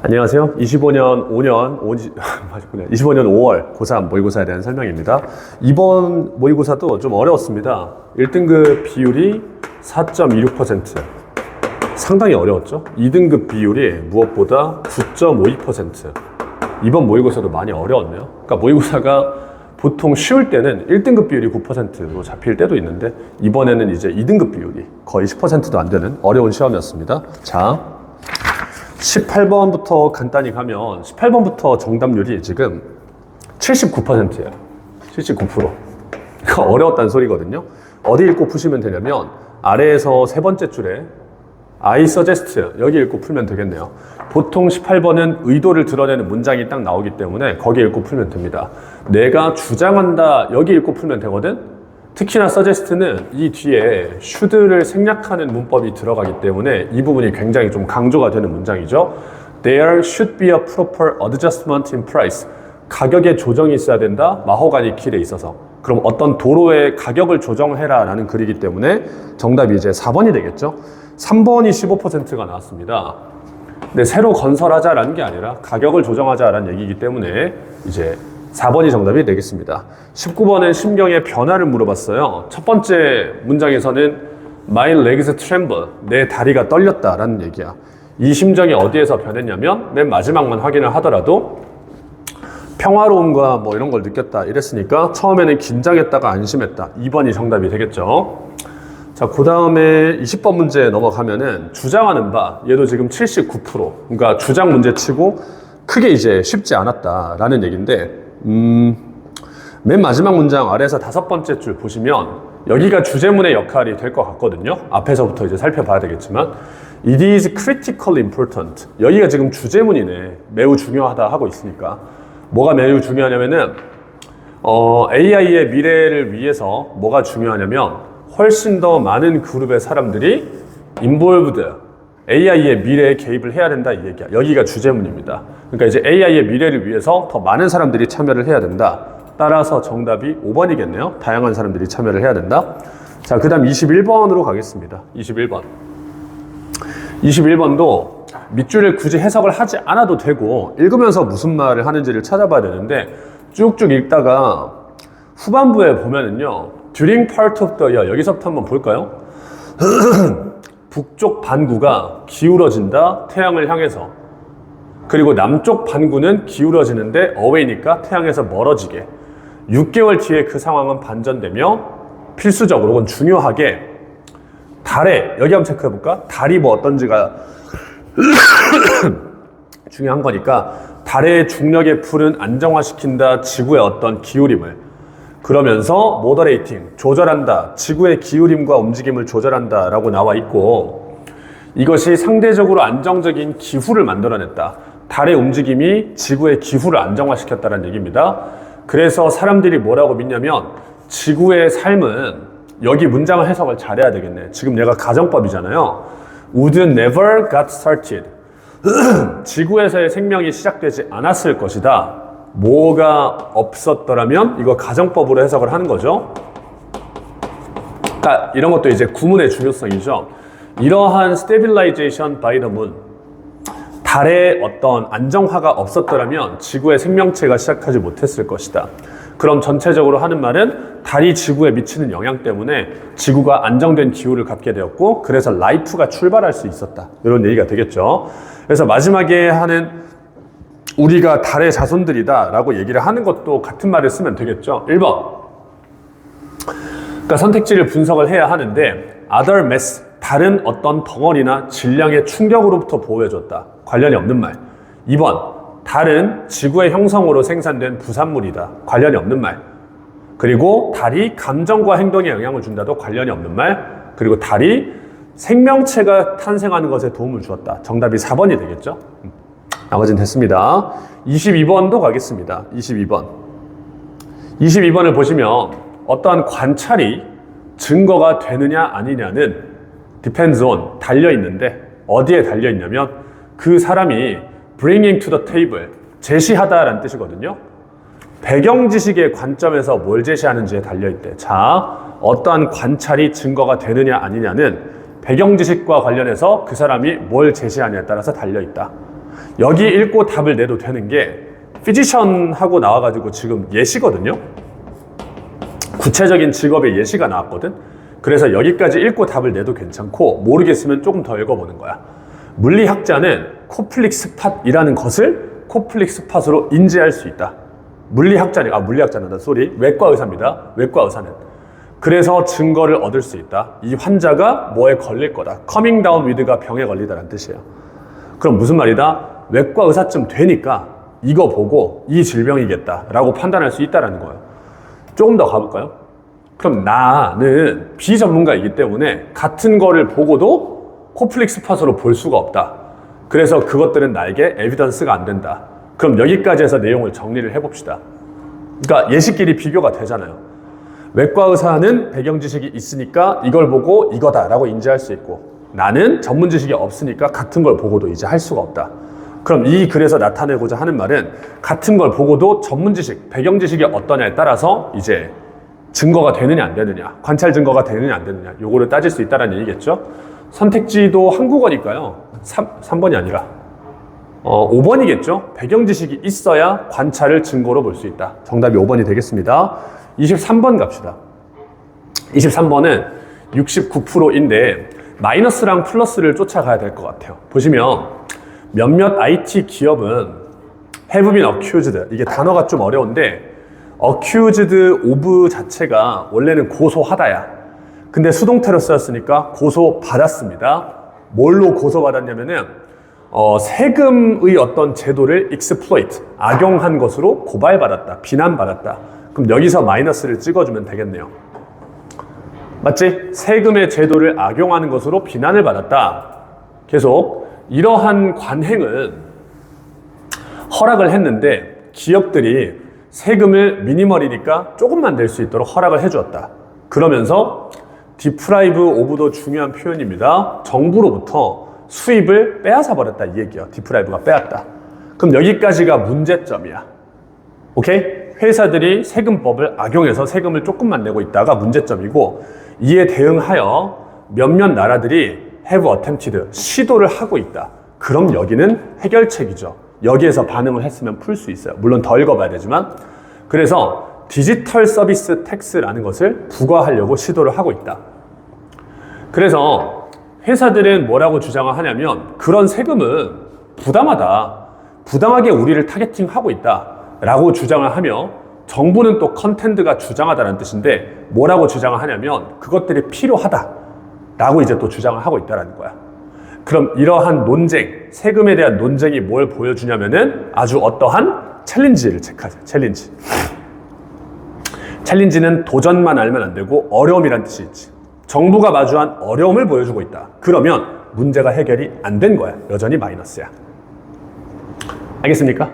안녕하세요. 25년 5월 고3 모의고사에 대한 설명입니다. 이번 모의고사도 좀 어려웠습니다. 1등급 비율이 4.26%. 상당히 어려웠죠? 2등급 비율이 무엇보다 9.52%. 이번 모의고사도 많이 어려웠네요. 그러니까 모의고사가 보통 쉬울 때는 1등급 비율이 9%로 잡힐 때도 있는데 이번에는 이제 2등급 비율이 거의 10%도 안 되는 어려운 시험이었습니다. 자, 18번부터 간단히 가면 18번부터 정답률이 지금 79%예요. 79%. 그러니까 어려웠다는 소리거든요. 어디 읽고 푸시면 되냐면 아래에서 세 번째 줄에 I suggest 여기 읽고 풀면 되겠네요. 보통 18번은 의도를 드러내는 문장이 딱 나오기 때문에 거기 읽고 풀면 됩니다. 내가 주장한다 여기 읽고 풀면 되거든. 특히나 suggest는 이 뒤에 should를 생략하는 문법이 들어가기 때문에 이 부분이 굉장히 좀 강조가 되는 문장이죠. There should be a proper adjustment in price. 가격의 조정이 있어야 된다. 마호가니 킬에 있어서. 그럼 어떤 도로의 가격을 조정해라 라는 글이기 때문에 정답이 이제 4번이 되겠죠. 3번이 15%가 나왔습니다. 근데 새로 건설하자라는 게 아니라 가격을 조정하자라는 얘기이기 때문에 이제 4번이 정답이 되겠습니다. 19번은 심경의 변화를 물어봤어요. 첫 번째 문장에서는 My legs tremble. 내 다리가 떨렸다라는 얘기야. 이 심정이 어디에서 변했냐면 맨 마지막만 확인을 하더라도 평화로움과 뭐 이런 걸 느꼈다 이랬으니까 처음에는 긴장했다가 안심했다. 2번이 정답이 되겠죠. 자, 그 다음에 20번 문제 넘어가면은 주장하는 바 얘도 지금 79%. 그러니까 주장 문제 치고 크게 이제 쉽지 않았다라는 얘기인데 맨 마지막 문장 아래에서 5번째 줄 보시면 여기가 주제문의 역할이 될 것 같거든요. 앞에서부터 이제 살펴봐야 되겠지만 It is critically important. 여기가 지금 주제문이네. 매우 중요하다 하고 있으니까 뭐가 매우 중요하냐면은 AI의 미래를 위해서 뭐가 중요하냐면 훨씬 더 많은 그룹의 사람들이 involved AI의 미래에 개입을 해야 된다 이 얘기야. 여기가 주제문입니다. 그러니까 이제 AI의 미래를 위해서 더 많은 사람들이 참여를 해야 된다. 따라서 정답이 5번이겠네요. 다양한 사람들이 참여를 해야 된다. 자, 그 다음 21번으로 가겠습니다. 21번. 21번도 밑줄을 굳이 해석을 하지 않아도 되고 읽으면서 무슨 말을 하는지를 찾아봐야 되는데 쭉쭉 읽다가 후반부에 보면은요. During part of the year 여기서부터 한번 볼까요? 북쪽 반구가 기울어진다. 태양을 향해서. 그리고 남쪽 반구는 기울어지는데 away니까 태양에서 멀어지게. 6개월 뒤에 그 상황은 반전되며 필수적으로 그건 중요하게 달에 여기 한번 체크해볼까? 달이 뭐 어떤지가 중요한 거니까 달의 중력의 풀은 안정화시킨다. 지구의 어떤 기울임을. 그러면서 모더레이팅, 조절한다. 지구의 기울임과 움직임을 조절한다 라고 나와 있고 이것이 상대적으로 안정적인 기후를 만들어냈다. 달의 움직임이 지구의 기후를 안정화시켰다는 얘기입니다. 그래서 사람들이 뭐라고 믿냐면 지구의 삶은 여기 문장을 해석을 잘해야 되겠네. 지금 내가 가정법이잖아요. Would never got started. 지구에서의 생명이 시작되지 않았을 것이다. 뭐가 없었더라면 이거 가정법으로 해석을 하는 거죠. 그러니까 이런 것도 이제 구문의 중요성이죠. 이러한 stabilization by the moon 달의 어떤 안정화가 없었더라면 지구의 생명체가 시작하지 못했을 것이다. 그럼 전체적으로 하는 말은 달이 지구에 미치는 영향 때문에 지구가 안정된 기후를 갖게 되었고 그래서 라이프가 출발할 수 있었다. 이런 얘기가 되겠죠. 그래서 마지막에 하는 우리가 달의 자손들이다 라고 얘기를 하는 것도 같은 말을 쓰면 되겠죠. 1번. 그러니까 선택지를 분석을 해야 하는데 other mass, 다른 어떤 덩어리나 질량의 충격으로부터 보호해줬다. 관련이 없는 말. 2번. 달은 지구의 형성으로 생산된 부산물이다. 관련이 없는 말. 그리고 달이 감정과 행동에 영향을 준다도 관련이 없는 말. 그리고 달이 생명체가 탄생하는 것에 도움을 주었다. 정답이 4번이 되겠죠. 나머지는 됐습니다. 22번도 가겠습니다. 22번을 보시면 어떠한 관찰이 증거가 되느냐 아니냐는 depends on 달려있는데 어디에 달려있냐면 그 사람이 bringing to the table 제시하다라는 뜻이거든요. 배경 지식의 관점에서 뭘 제시하는지에 달려있대. 자, 어떠한 관찰이 증거가 되느냐 아니냐는 배경 지식과 관련해서 그 사람이 뭘 제시하냐에 따라서 달려있다. 여기 읽고 답을 내도 되는 게 피지션 하고 나와가지고 지금 예시거든요. 구체적인 직업의 예시가 나왔거든. 그래서 여기까지 읽고 답을 내도 괜찮고 모르겠으면 조금 더 읽어보는 거야. 물리학자는 코플릭 스팟이라는 것을 코플릭 스팟으로 인지할 수 있다. 물리학자는 소리. 외과 의사입니다. 외과 의사는. 그래서 증거를 얻을 수 있다. 이 환자가 뭐에 걸릴 거다. 커밍 다운 위드가 병에 걸리다라는 뜻이에요. 그럼 무슨 말이다? 외과 의사쯤 되니까 이거 보고 이 질병이겠다라고 판단할 수 있다는 거예요. 조금 더 가볼까요? 그럼 나는 비전문가이기 때문에 같은 거를 보고도 코플릭 스팟으로 볼 수가 없다. 그래서 그것들은 나에게 에비던스가 안 된다. 그럼 여기까지 해서 내용을 정리를 해봅시다. 그러니까 예시끼리 비교가 되잖아요. 외과 의사는 배경 지식이 있으니까 이걸 보고 이거다라고 인지할 수 있고, 나는 전문 지식이 없으니까 같은 걸 보고도 이제 할 수가 없다. 그럼 이 글에서 나타내고자 하는 말은 같은 걸 보고도 전문 지식, 배경 지식이 어떠냐에 따라서 이제 증거가 되느냐 안 되느냐, 관찰 증거가 되느냐 안 되느냐, 요거를 따질 수 있다는 얘기겠죠. 선택지도 한국어니까요. 3번이 아니라 5번이겠죠. 배경 지식이 있어야 관찰을 증거로 볼 수 있다. 정답이 5번이 되겠습니다. 23번 갑시다. 23번은 69%인데 마이너스랑 플러스를 쫓아가야 될 것 같아요. 보시면 몇몇 IT 기업은 have been accused, 이게 단어가 좀 어려운데 accused of 자체가 원래는 고소하다야. 근데 수동태로 쓰였으니까 고소받았습니다. 뭘로 고소받았냐면은 세금의 어떤 제도를 exploit, 악용한 것으로 고발받았다, 비난받았다. 그럼 여기서 마이너스를 찍어주면 되겠네요. 맞지? 세금의 제도를 악용하는 것으로 비난을 받았다. 계속 이러한 관행은 허락을 했는데 기업들이 세금을 미니멀이니까 조금만 낼 수 있도록 허락을 해주었다. 그러면서 deprive of도 중요한 표현입니다. 정부로부터 수입을 빼앗아 버렸다 이 얘기예요. deprive가 빼앗다. 그럼 여기까지가 문제점이야. 오케이? 회사들이 세금법을 악용해서 세금을 조금만 내고 있다가 문제점이고, 이에 대응하여 몇몇 나라들이 have attempted, 시도를 하고 있다. 그럼 여기는 해결책이죠. 여기에서 반응을 했으면 풀 수 있어요. 물론 더 읽어봐야 되지만. 그래서 디지털 서비스 텍스라는 것을 부과하려고 시도를 하고 있다. 그래서 회사들은 뭐라고 주장을 하냐면 그런 세금은 부당하다. 부당하게 우리를 타겟팅하고 있다. 라고 주장을 하며, 정부는 또 컨텐츠가 주장하다는 뜻인데 뭐라고 주장을 하냐면 그것들이 필요하다 라고 이제 또 주장을 하고 있다는 거야. 그럼 이러한 논쟁, 세금에 대한 논쟁이 뭘 보여주냐면은 아주 어떠한 챌린지를 체크하자. 챌린지는 도전만 알면 안 되고 어려움이란 뜻이 있지. 정부가 마주한 어려움을 보여주고 있다. 그러면 문제가 해결이 안 된 거야. 여전히 마이너스야. 알겠습니까?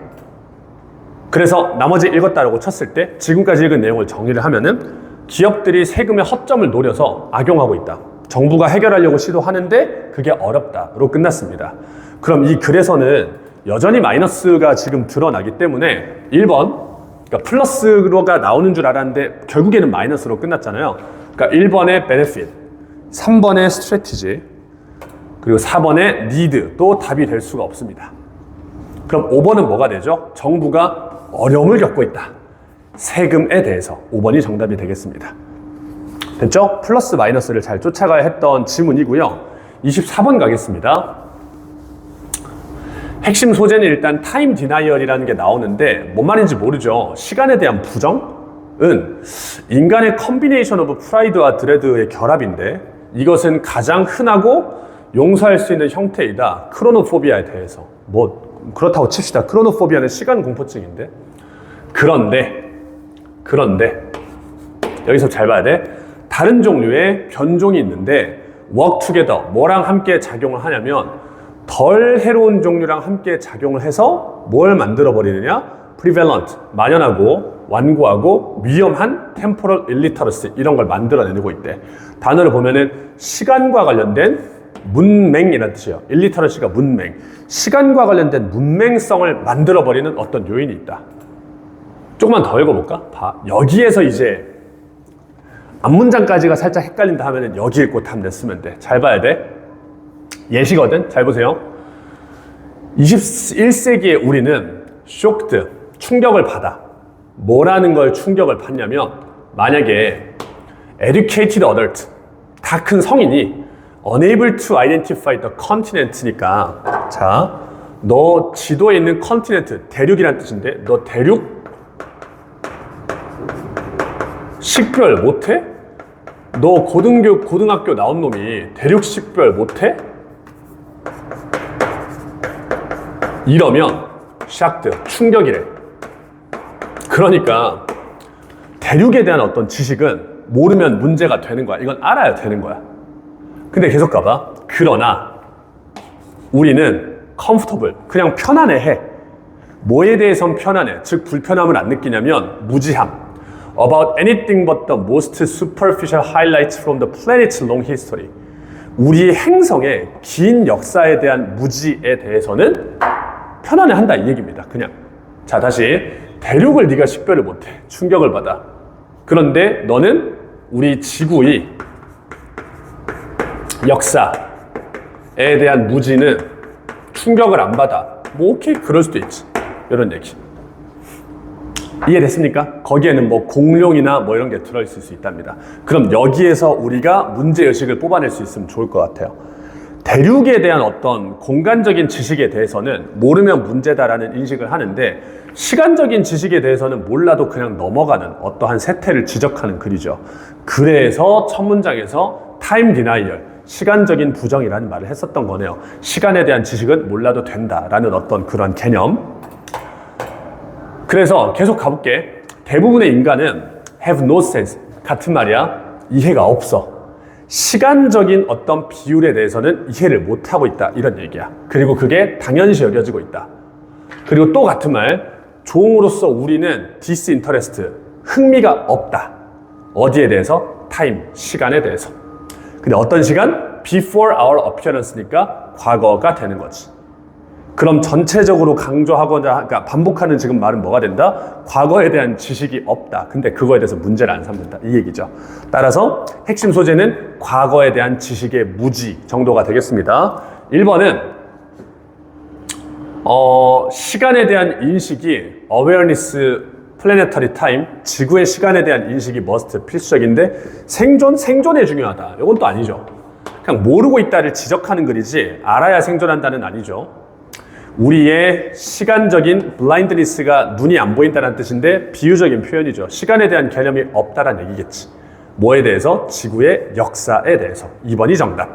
그래서 나머지 읽었다라고 쳤을 때 지금까지 읽은 내용을 정리를 하면은 기업들이 세금의 허점을 노려서 악용하고 있다. 정부가 해결하려고 시도하는데 그게 어렵다로 끝났습니다. 그럼 이 글에서는 여전히 마이너스가 지금 드러나기 때문에 1번, 그러니까 플러스가 나오는 줄 알았는데 결국에는 마이너스로 끝났잖아요. 그러니까 1번의 benefit, 3번의 strategy, 그리고 4번의 need도 답이 될 수가 없습니다. 그럼 5번은 뭐가 되죠? 정부가 어려움을 겪고 있다. 세금에 대해서 5번이 정답이 되겠습니다. 됐죠? 플러스 마이너스를 잘 쫓아가야 했던 지문이고요. 24번 가겠습니다. 핵심 소재는 일단 타임 디나이얼이라는 게 나오는데 뭔 말인지 모르죠. 시간에 대한 부정은 인간의 컨비네이션 오브 프라이드와 드레드의 결합인데 이것은 가장 흔하고 용서할 수 있는 형태이다. 크로노포비아에 대해서. 뭐 그렇다고 칩시다. 크로노포비아는 시간 공포증인데. 그런데 여기서 잘 봐야 돼. 다른 종류의 변종이 있는데 work together, 뭐랑 함께 작용을 하냐면 덜 해로운 종류랑 함께 작용을 해서 뭘 만들어 버리느냐? prevalent, 만연하고 완고하고 위험한 temporal illiteracy, 이런 걸 만들어내고 있대. 단어를 보면은 시간과 관련된 문맹이라는 뜻이에요. illiteracy가 문맹. 시간과 관련된 문맹성을 만들어버리는 어떤 요인이 있다. 조금만 더 읽어볼까? 봐. 여기에서 이제 앞문장까지가 살짝 헷갈린다 하면은 여기 읽고 답 냈으면 돼. 잘 봐야 돼. 예시거든? 잘 보세요. 21세기에 우리는 쇼크드, 충격을 받아. 뭐라는 걸 충격을 받냐면 만약에 educated adult, 다 큰 성인이 unable to identify the continent니까 자, 너 지도에 있는 컨티넨트, 대륙이란 뜻인데 너 대륙 식별 못해? 너 고등학교 나온 놈이 대륙 식별 못해? 이러면 샥드, 충격이래. 그러니까 대륙에 대한 어떤 지식은 모르면 문제가 되는 거야. 이건 알아야 되는 거야. 근데 계속 가봐. 그러나 우리는 comfortable, 그냥 편안해해. 뭐에 대해선 편안해? 즉 불편함을 안 느끼냐면 무지함. About anything but the most superficial highlights from the planet's long history. 우리 행성의 긴 역사에 대한 무지에 대해서는 편안해한다 이 얘기입니다. 그냥. 자, 다시 대륙을 네가 식별을 못해. 충격을 받아. 그런데 너는 우리 지구의 역사에 대한 무지는 충격을 안 받아. 뭐 오케이, 그럴 수도 있지. 이런 얘기. 이해됐습니까? 거기에는 뭐 공룡이나 뭐 이런 게 들어있을 수 있답니다. 그럼 여기에서 우리가 문제의식을 뽑아낼 수 있으면 좋을 것 같아요. 대륙에 대한 어떤 공간적인 지식에 대해서는 모르면 문제다라는 인식을 하는데 시간적인 지식에 대해서는 몰라도 그냥 넘어가는 어떠한 세태를 지적하는 글이죠. 그래서 첫 문장에서 time denial, 시간적인 부정이라는 말을 했었던 거네요. 시간에 대한 지식은 몰라도 된다라는 어떤 그런 개념. 그래서 계속 가볼게. 대부분의 인간은 have no sense, 같은 말이야. 이해가 없어. 시간적인 어떤 비율에 대해서는 이해를 못하고 있다 이런 얘기야. 그리고 그게 당연시 여겨지고 있다. 그리고 또 같은 말, 종으로서 우리는 disinterest, 흥미가 없다. 어디에 대해서? time, 시간에 대해서. 근데 어떤 시간? before our appearance니까 과거가 되는 거지. 그럼 전체적으로 강조하거나, 그러니까 반복하는 지금 말은 뭐가 된다? 과거에 대한 지식이 없다. 근데 그거에 대해서 문제를 안 삼는다. 이 얘기죠. 따라서 핵심 소재는 과거에 대한 지식의 무지 정도가 되겠습니다. 1번은 시간에 대한 인식이 awareness, planetary time, 지구의 시간에 대한 인식이 must, 필수적인데 생존에 중요하다. 이건 또 아니죠. 그냥 모르고 있다를 지적하는 글이지 알아야 생존한다는 아니죠. 우리의 시간적인 blindness가 눈이 안 보인다는 뜻인데 비유적인 표현이죠. 시간에 대한 개념이 없다라는 얘기겠지. 뭐에 대해서? 지구의 역사에 대해서. 2번이 정답.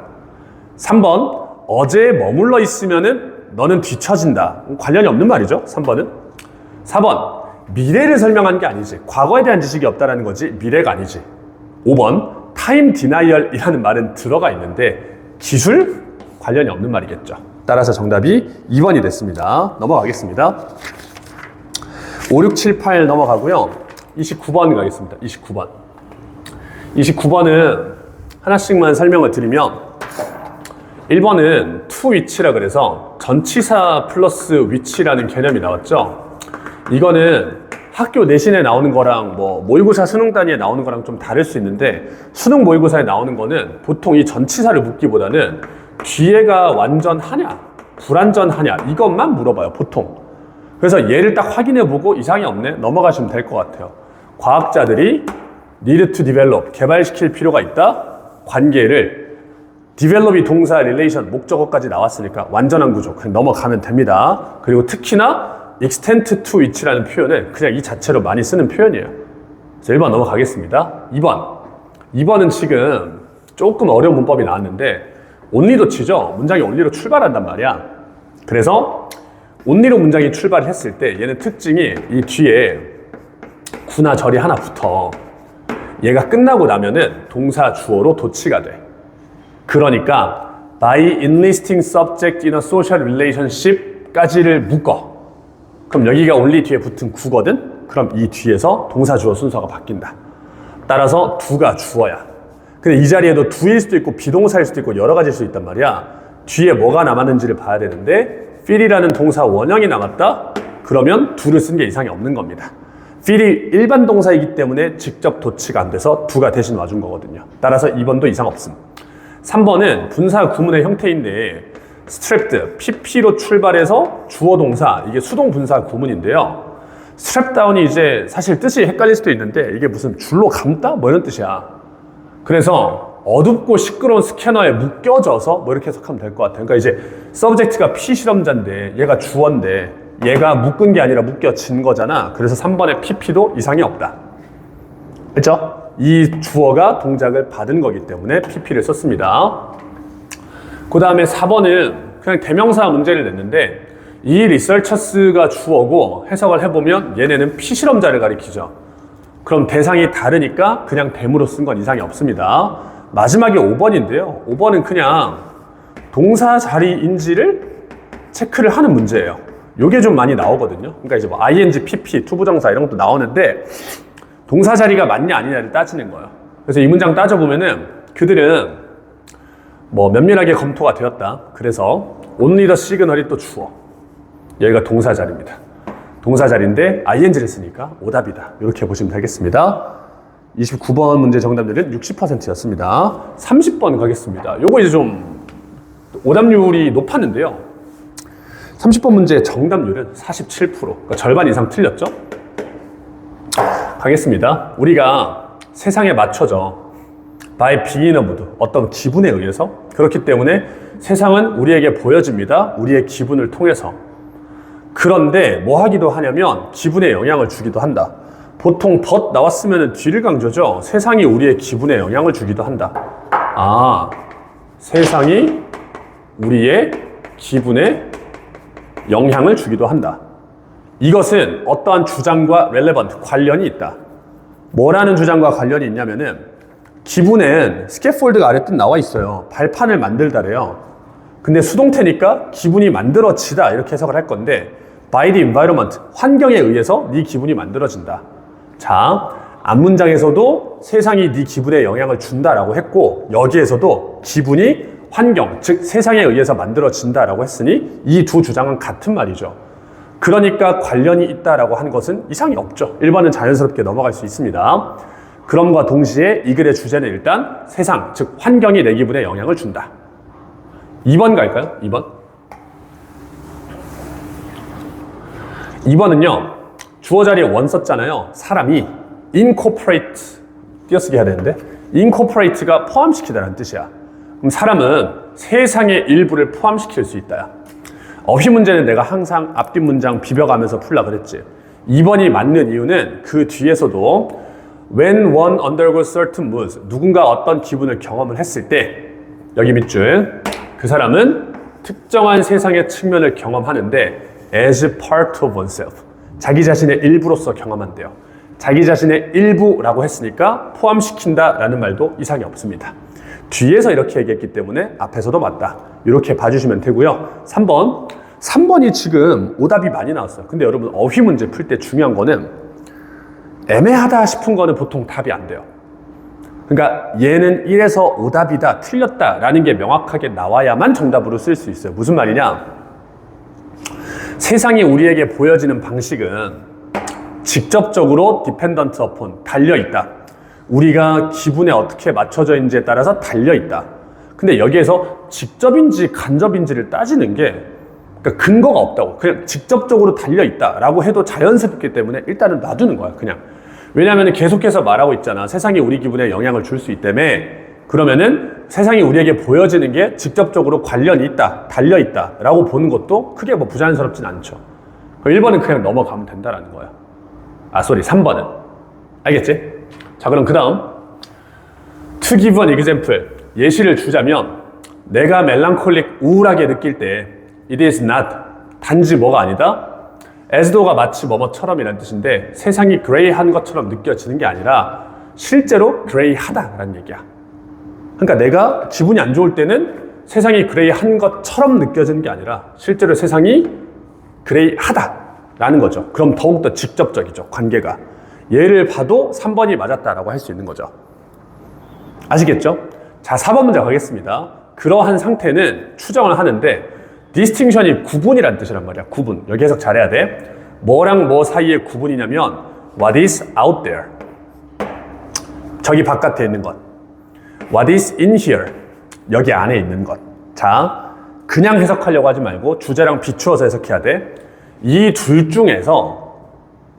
3번, 어제에 머물러 있으면은 너는 뒤처진다. 관련이 없는 말이죠. 3번은. 4번, 미래를 설명한 게 아니지. 과거에 대한 지식이 없다라는 거지 미래가 아니지. 5번, time denial이라는 말은 들어가 있는데 기술? 관련이 없는 말이겠죠. 따라서 정답이 2번이 됐습니다. 넘어가겠습니다. 5, 6, 7, 8 넘어가고요. 29번 가겠습니다. 29번. 29번은 하나씩만 설명을 드리면 1번은 to which라 그래서 전치사 플러스 which라는 개념이 나왔죠. 이거는 학교 내신에 나오는 거랑 뭐 모의고사 수능 단위에 나오는 거랑 좀 다를 수 있는데 수능 모의고사에 나오는 거는 보통 이 전치사를 묻기보다는 뒤에가 완전하냐 불완전하냐 이것만 물어봐요 보통. 그래서 얘를 딱 확인해보고 이상이 없네 넘어가시면 될 것 같아요. 과학자들이 need to develop, 개발시킬 필요가 있다. 관계를 develop이 동사, relation, 목적어까지 나왔으니까 완전한 구조 그냥 넘어가면 됩니다. 그리고 특히나 extent to which라는 표현은 그냥 이 자체로 많이 쓰는 표현이에요. 그래서 1번 넘어가겠습니다. 2번은 지금 조금 어려운 문법이 나왔는데 only도 치죠. 문장이 only로 출발한단 말이야. 그래서 only로 문장이 출발했을 때 얘는 특징이 이 뒤에 구나 절이 하나 붙어. 얘가 끝나고 나면은 동사 주어로 도치가 돼. 그러니까 by enlisting subject in a social relationship 까지를 묶어. 그럼 여기가 only 뒤에 붙은 구거든? 그럼 이 뒤에서 동사 주어 순서가 바뀐다. 따라서 do가 주어야. 근데 이 자리에도 do일 수도 있고 비동사일 수도 있고 여러 가지일 수 있단 말이야. 뒤에 뭐가 남았는지를 봐야 되는데 feel이라는 동사 원형이 남았다? 그러면 do를 쓴 게 이상이 없는 겁니다. feel이 일반 동사이기 때문에 직접 도치가 안 돼서 do가 대신 와준 거거든요. 따라서 2번도 이상 없음. 3번은 분사 구문의 형태인데 strapped, pp로 출발해서 주어 동사, 이게 수동 분사 구문인데요. strap down이 이제 사실 뜻이 헷갈릴 수도 있는데 이게 무슨 줄로 감다? 뭐 이런 뜻이야. 그래서 어둡고 시끄러운 스캐너에 묶여져서 뭐 이렇게 해석하면 될 것 같아요. 그러니까 이제 subject가 피실험자인데 얘가 주어인데 얘가 묶은 게 아니라 묶여진 거잖아. 그래서 3번의 pp도 이상이 없다. 그렇죠? 이 주어가 동작을 받은 거기 때문에 pp를 썼습니다. 그 다음에 4번은 그냥 대명사 문제를 냈는데 이 researchers가 주어고 해석을 해보면 얘네는 피실험자를 가리키죠. 그럼 대상이 다르니까 그냥 대무로 쓴 건 이상이 없습니다. 마지막에 5번인데요. 5번은 그냥 동사 자리인지를 체크를 하는 문제예요. 요게 좀 많이 나오거든요. 그러니까 이제 뭐 ing, pp, 투부정사 이런 것도 나오는데 동사 자리가 맞냐 아니냐를 따지는 거예요. 그래서 이 문장 따져보면은 그들은 뭐 면밀하게 검토가 되었다. 그래서 only the signal이 또 주어. 여기가 동사 자리입니다. 동사 자리인데 ing를 쓰니까 오답이다. 이렇게 보시면 되겠습니다. 29번 문제 정답률은 60%였습니다. 30번 가겠습니다. 요거 이제 좀 오답률이 높았는데요. 30번 문제의 정답률은 47%. 그러니까 절반 이상 틀렸죠? 가겠습니다. 우리가 세상에 맞춰져 by being a mood, 어떤 기분에 의해서. 그렇기 때문에 세상은 우리에게 보여집니다. 우리의 기분을 통해서. 그런데 뭐 하기도 하냐면 기분에 영향을 주기도 한다. 보통 but 나왔으면 뒤를 강조죠. 세상이 우리의 기분에 영향을 주기도 한다. 아, 세상이 우리의 기분에 영향을 주기도 한다. 이것은 어떠한 주장과 relevant, 관련이 있다. 뭐라는 주장과 관련이 있냐면은 기분엔 스캐폴드가 아래 뜻 나와 있어요. 발판을 만들다래요. 근데 수동태니까 기분이 만들어지다 이렇게 해석을 할 건데 by the environment, 환경에 의해서 네 기분이 만들어진다. 자, 앞문장에서도 세상이 네 기분에 영향을 준다라고 했고 여기에서도 기분이 환경, 즉 세상에 의해서 만들어진다라고 했으니 이 두 주장은 같은 말이죠. 그러니까 관련이 있다라고 한 것은 이상이 없죠. 1번은 자연스럽게 넘어갈 수 있습니다. 그럼과 동시에 이 글의 주제는 일단 세상, 즉 환경이 내 기분에 영향을 준다. 2번 갈까요? 2번. 2번은요. 주어 자리에 원 썼잖아요. 사람이 incorporate, 띄어쓰기 해야 되는데 incorporate가 포함시키다라는 뜻이야. 그럼 사람은 세상의 일부를 포함시킬 수 있다야. 어휘 문제는 내가 항상 앞뒷 문장 비벼가면서 풀라 그랬지. 2번이 맞는 이유는 그 뒤에서도 when one undergoes certain moods, 누군가 어떤 기분을 경험을 했을 때 여기 밑줄 그 사람은 특정한 세상의 측면을 경험하는데 as part of oneself, 자기 자신의 일부로서 경험한대요. 자기 자신의 일부라고 했으니까 포함시킨다라는 말도 이상이 없습니다. 뒤에서 이렇게 얘기했기 때문에 앞에서도 맞다. 이렇게 봐주시면 되고요. 3번이 지금 오답이 많이 나왔어요. 근데 여러분 어휘 문제 풀 때 중요한 거는 애매하다 싶은 거는 보통 답이 안 돼요. 그러니까 얘는 1에서 오답이다, 틀렸다 라는 게 명확하게 나와야만 정답으로 쓸 수 있어요. 무슨 말이냐? 세상이 우리에게 보여지는 방식은 직접적으로 dependent upon, 달려있다. 우리가 기분에 어떻게 맞춰져 있는지에 따라서 달려있다. 근데 여기에서 직접인지 간접인지를 따지는 게 그러니까 근거가 없다고. 그냥 직접적으로 달려있다라고 해도 자연스럽기 때문에 일단은 놔두는 거야, 그냥. 왜냐하면 계속해서 말하고 있잖아. 세상이 우리 기분에 영향을 줄 수 있다며. 그러면은 세상이 우리에게 보여지는 게 직접적으로 관련이 있다, 달려있다 라고 보는 것도 크게 뭐 부자연스럽진 않죠. 1번은 그냥 넘어가면 된다라는 거야. 3번은. 알겠지? 자, 그럼 그 다음 to give an example, 예시를 주자면 내가 멜랑콜릭, 우울하게 느낄 때 it is not, 단지 뭐가 아니다? as though가 마치 뭐뭐처럼이라는 뜻인데 세상이 그레이한 것처럼 느껴지는 게 아니라 실제로 그레이하다라는 얘기야. 그러니까 내가 기분이 안 좋을 때는 세상이 그레이한 것처럼 느껴지는 게 아니라 실제로 세상이 그레이하다라는 거죠. 그럼 더욱더 직접적이죠, 관계가. 얘를 봐도 3번이 맞았다라고 할 수 있는 거죠. 아시겠죠? 자, 4번 문제 가겠습니다. 그러한 상태는 추정을 하는데 distinction이 구분이라는 뜻이란 말이야. 구분. 여기 해석 잘해야 돼. 뭐랑 뭐 사이의 구분이냐면 what is out there, 저기 바깥에 있는 것. what is in here, 여기 안에 있는 것. 자, 그냥 해석하려고 하지 말고 주제랑 비추어서 해석해야 돼. 이 둘 중에서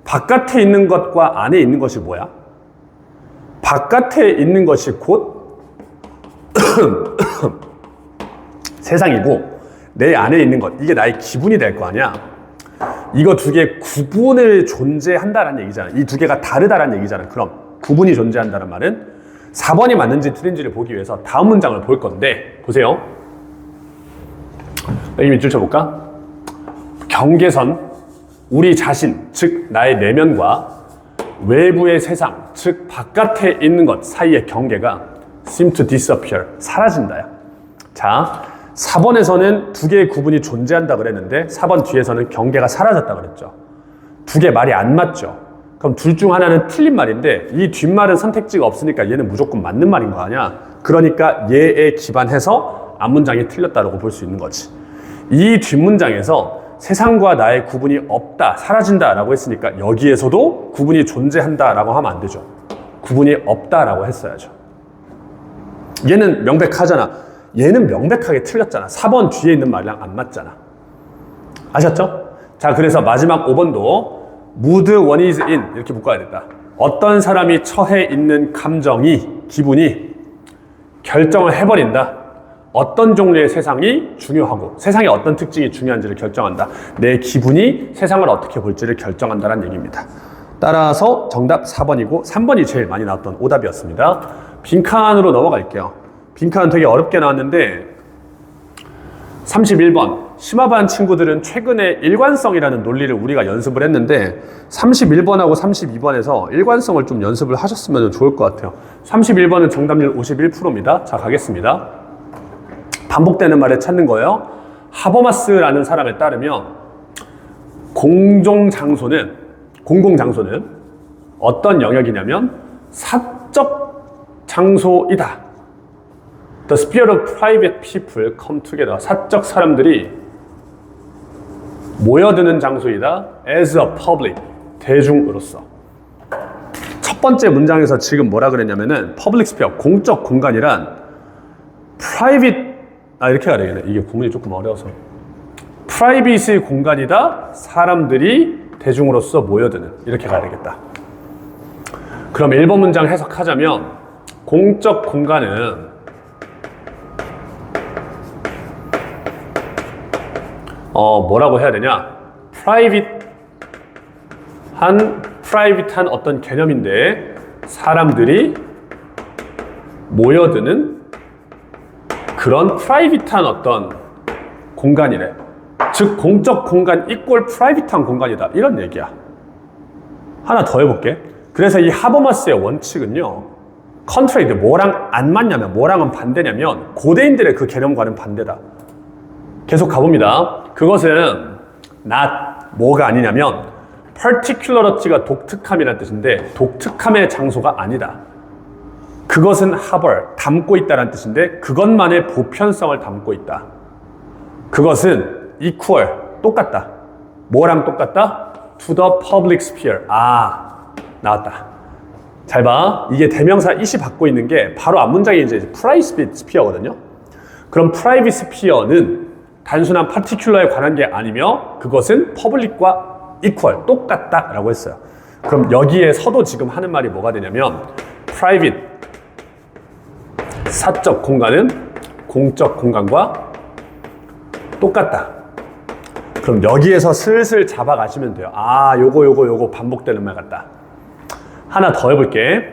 바깥에 있는 것과 안에 있는 것이 뭐야? 바깥에 있는 것이 곧 세상이고 내 안에 있는 것, 이게 나의 기분이 될 거 아니야. 이거 두 개 구분을 존재한다는 얘기잖아. 이 두 개가 다르다는 얘기잖아. 그럼 구분이 존재한다는 말은 4번이 맞는지 틀린지를 보기 위해서 다음 문장을 볼 건데, 보세요. 여기 밑줄 쳐볼까? 경계선, 우리 자신, 즉 나의 내면과 외부의 세상, 즉 바깥에 있는 것 사이의 경계가 seem to disappear, 사라진다야. 자, 4번에서는 두 개의 구분이 존재한다 그랬는데 4번 뒤에서는 경계가 사라졌다 그랬죠. 두 개 말이 안 맞죠. 그럼 둘 중 하나는 틀린 말인데 이 뒷말은 선택지가 없으니까 얘는 무조건 맞는 말인 거 아니야. 그러니까 얘에 기반해서 앞문장이 틀렸다고 볼 수 있는 거지. 이 뒷문장에서 세상과 나의 구분이 없다, 사라진다라고 했으니까 여기에서도 구분이 존재한다라고 하면 안 되죠. 구분이 없다라고 했어야죠. 얘는 명백하잖아. 얘는 명백하게 틀렸잖아. 4번 뒤에 있는 말이랑 안 맞잖아. 아셨죠? 자, 그래서 마지막 5번도 mood one is in 이렇게 묶어야겠다. 어떤 사람이 처해 있는 감정이, 기분이 결정을 해버린다. 어떤 종류의 세상이 중요하고 세상의 어떤 특징이 중요한지를 결정한다. 내 기분이 세상을 어떻게 볼지를 결정한다는 얘기입니다. 따라서 정답 4번이고 3번이 제일 많이 나왔던 오답이었습니다. 빈칸으로 넘어갈게요. 빈칸은 되게 어렵게 나왔는데 31번 심화반 친구들은 최근에 일관성이라는 논리를 우리가 연습을 했는데 31번하고 32번에서 일관성을 좀 연습을 하셨으면 좋을 것 같아요. 31번은 정답률 51%입니다. 자, 가겠습니다. 반복되는 말을 찾는 거예요. 하버마스라는 사람에 따르면 공공장소는 어떤 영역이냐면 사적 장소이다. The sphere of private people come together. 사적 사람들이 모여드는 장소이다. As a public, 대중으로서. 첫 번째 문장에서 지금 뭐라 그랬냐면은 public sphere, 공적 공간이란 private, 이렇게 가야 되겠네. 이게 구문이 조금 어려워서. private의 공간이다. 사람들이 대중으로서 모여드는. 이렇게 가야 되겠다. 그럼 1번 문장 해석하자면 공적 공간은 뭐라고 해야 되냐? 프라이빗한 어떤 개념인데 사람들이 모여드는 그런 프라이빗한 어떤 공간이래. 즉 공적 공간 이꼴 프라이빗한 공간이다. 이런 얘기야. 하나 더 해볼게. 그래서 이 하버마스의 원칙은요. 컨트레이드, 뭐랑 안 맞냐면, 뭐랑은 반대냐면 고대인들의 그 개념과는 반대다. 계속 가봅니다. 그것은 not, 뭐가 아니냐면 particularity가 독특함이라는 뜻인데 독특함의 장소가 아니다. 그것은 harbor, 담고 있다는 뜻인데 그것만의 보편성을 담고 있다. 그것은 equal, 똑같다. 뭐랑 똑같다? to the public sphere. 나왔다. 잘 봐. 이게 대명사 it이 받고 있는 게 바로 앞문장이 이제 private sphere거든요. 그럼 private sphere는 단순한 파티큘러에 관한 게 아니며 그것은 퍼블릭과 이퀄, 똑같다 라고 했어요. 그럼 여기에서도 지금 하는 말이 뭐가 되냐면 private, 사적 공간은 공적 공간과 똑같다. 그럼 여기에서 슬슬 잡아가시면 돼요. 요거 반복되는 말 같다. 하나 더 해볼게.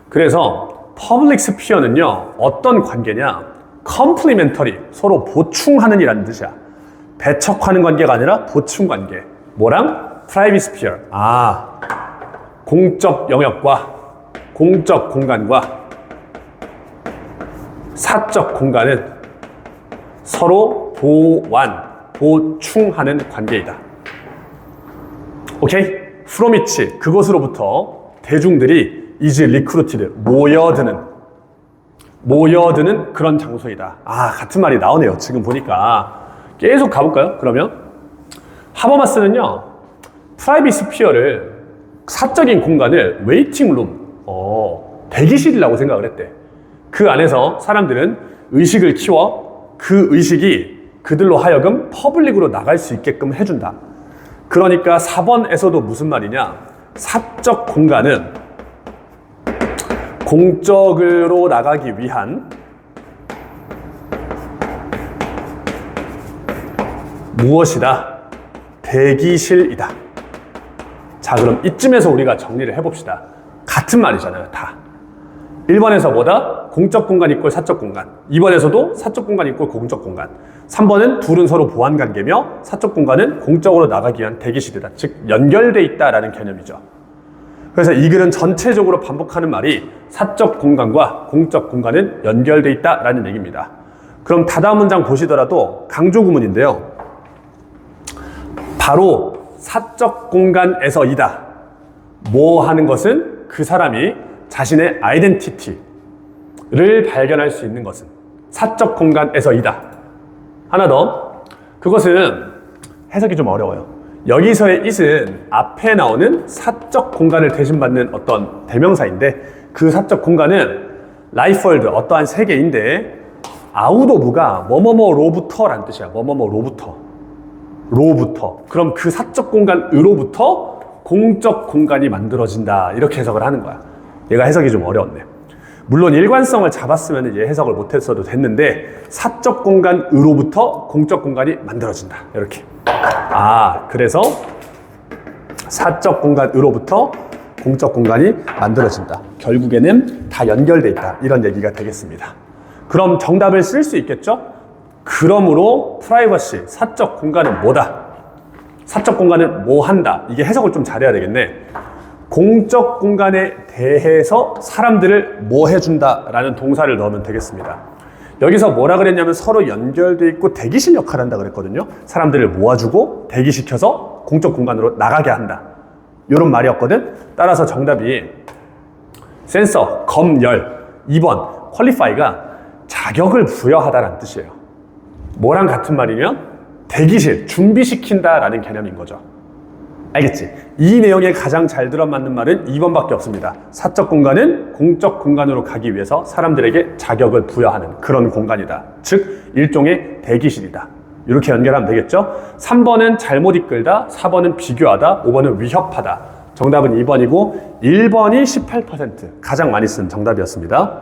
그래서 퍼블릭 스피어는요 어떤 관계냐? complementary, 서로 보충하는 이라는 뜻이야. 배척하는 관계가 아니라 보충 관계. 뭐랑? private sphere. 공적 영역과 공적 공간과 사적 공간은 서로 보충하는 관계이다. 오케이? from which, 그것으로부터 대중들이 is recruited, 모여드는 그런 장소이다. 같은 말이 나오네요. 지금 보니까. 계속 가볼까요? 그러면 하버마스는요 프라이빗 스피어를, 사적인 공간을 웨이팅룸, 대기실이라고 생각을 했대. 그 안에서 사람들은 의식을 키워 그 의식이 그들로 하여금 퍼블릭으로 나갈 수 있게끔 해준다. 그러니까 4번에서도 무슨 말이냐? 사적 공간은 공적으로 나가기 위한 무엇이다? 대기실이다. 자, 그럼 이쯤에서 우리가 정리를 해봅시다. 같은 말이잖아요, 다. 1번에서 뭐다? 공적 공간 이꼴 사적 공간. 2번에서도 사적 공간 이꼴 공적 공간. 3번은 둘은 서로 보완 관계며 사적 공간은 공적으로 나가기 위한 대기실이다. 즉, 연결돼 있다라는 개념이죠. 그래서 이 글은 전체적으로 반복하는 말이 사적 공간과 공적 공간은 연결돼 있다라는 얘기입니다. 그럼 다다음 문장 보시더라도 강조 구문인데요. 바로 사적 공간에서이다. 뭐 하는 것은 그 사람이 자신의 아이덴티티를 발견할 수 있는 것은 사적 공간에서이다. 하나 더. 그것은 해석이 좀 어려워요. 여기서의 it은 앞에 나오는 사적 공간을 대신받는 어떤 대명사인데 그 사적 공간은 라이프 월드, 어떠한 세계인데 아웃 오브가 뭐뭐뭐로부터 라는 뜻이야. 뭐뭐뭐로부터. 그럼 그 사적 공간으로부터 공적 공간이 만들어진다. 이렇게 해석을 하는 거야. 얘가 해석이 좀 어려웠네. 물론 일관성을 잡았으면 얘 해석을 못했어도 됐는데 사적 공간으로부터 공적 공간이 만들어진다. 이렇게. 그래서 사적 공간으로부터 공적 공간이 만들어진다. 결국에는 다 연결돼 있다. 이런 얘기가 되겠습니다. 그럼 정답을 쓸 수 있겠죠? 그러므로 프라이버시, 사적 공간은 뭐다? 사적 공간은 뭐 한다? 이게 해석을 좀 잘해야 되겠네. 공적 공간에 대해서 사람들을 뭐 해준다 라는 동사를 넣으면 되겠습니다. 여기서 뭐라 그랬냐면 서로 연결돼 있고 대기실 역할을 한다 그랬거든요. 사람들을 모아주고 대기시켜서 공적 공간으로 나가게 한다. 이런 말이었거든. 따라서 정답이 센서, 검열, 2번 퀄리파이가 자격을 부여하다라는 뜻이에요. 뭐랑 같은 말이면 대기실, 준비시킨다라는 개념인 거죠. 알겠지? 이 내용에 가장 잘 들어맞는 말은 2번밖에 없습니다. 사적 공간은 공적 공간으로 가기 위해서 사람들에게 자격을 부여하는 그런 공간이다. 즉 일종의 대기실이다. 이렇게 연결하면 되겠죠? 3번은 잘못 이끌다, 4번은 비교하다, 5번은 위협하다. 정답은 2번이고 1번이 18% 가장 많이 쓴 정답이었습니다.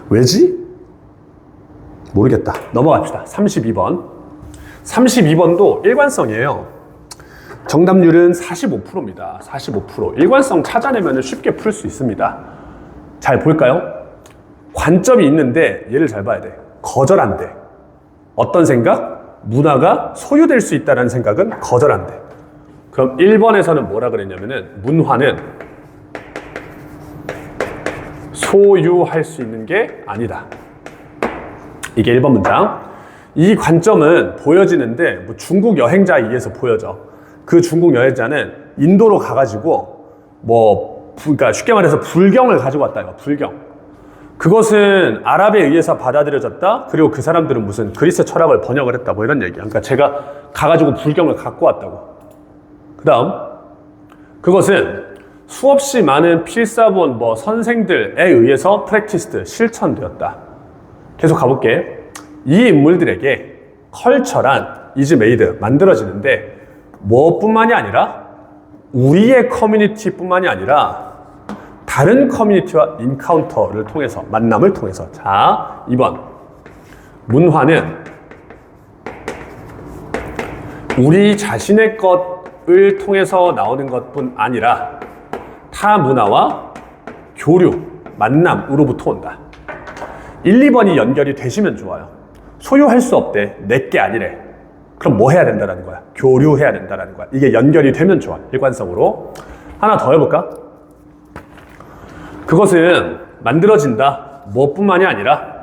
왜지? 모르겠다. 넘어갑시다. 32번. 32번도 일관성이에요. 정답률은 45%입니다. 45%. 일관성 찾아내면 쉽게 풀 수 있습니다. 잘 볼까요? 관점이 있는데 얘를 잘 봐야 돼. 거절한대. 어떤 생각? 문화가 소유될 수 있다는 생각은 거절한대. 그럼 1번에서는 뭐라 그랬냐면은 문화는 소유할 수 있는 게 아니다. 이게 1번 문장. 이 관점은 보여지는데 뭐 중국 여행자에 의해서 보여져. 그 중국 여행자는 인도로 가가지고 그러니까 쉽게 말해서 불경을 가지고 왔다 이거. 불경. 그것은 아랍에 의해서 받아들여졌다. 그리고 그 사람들은 무슨 그리스 철학을 번역을 했다. 뭐 이런 얘기야. 그러니까 제가 가가지고 불경을 갖고 왔다고. 그 다음 그것은 수없이 많은 필사본 선생들에 의해서 프랙티스드, 실천되었다. 계속 가볼게. 이 인물들에게 컬처란 is made, 만들어지는데 뭐뿐만이 아니라 우리의 커뮤니티뿐만이 아니라 다른 커뮤니티와 인카운터를 통해서, 만남을 통해서. 자, 2번. 문화는 우리 자신의 것을 통해서 나오는 것뿐 아니라 타 문화와 교류, 만남으로부터 온다. 1, 2번이 연결이 되시면 좋아요. 소유할 수 없대. 내게 아니래. 그럼 뭐 해야 된다는 거야? 교류해야 된다는 거야. 이게 연결이 되면 좋아. 일관성으로. 하나 더 해볼까? 그것은 만들어진다. 뭐뿐만이 아니라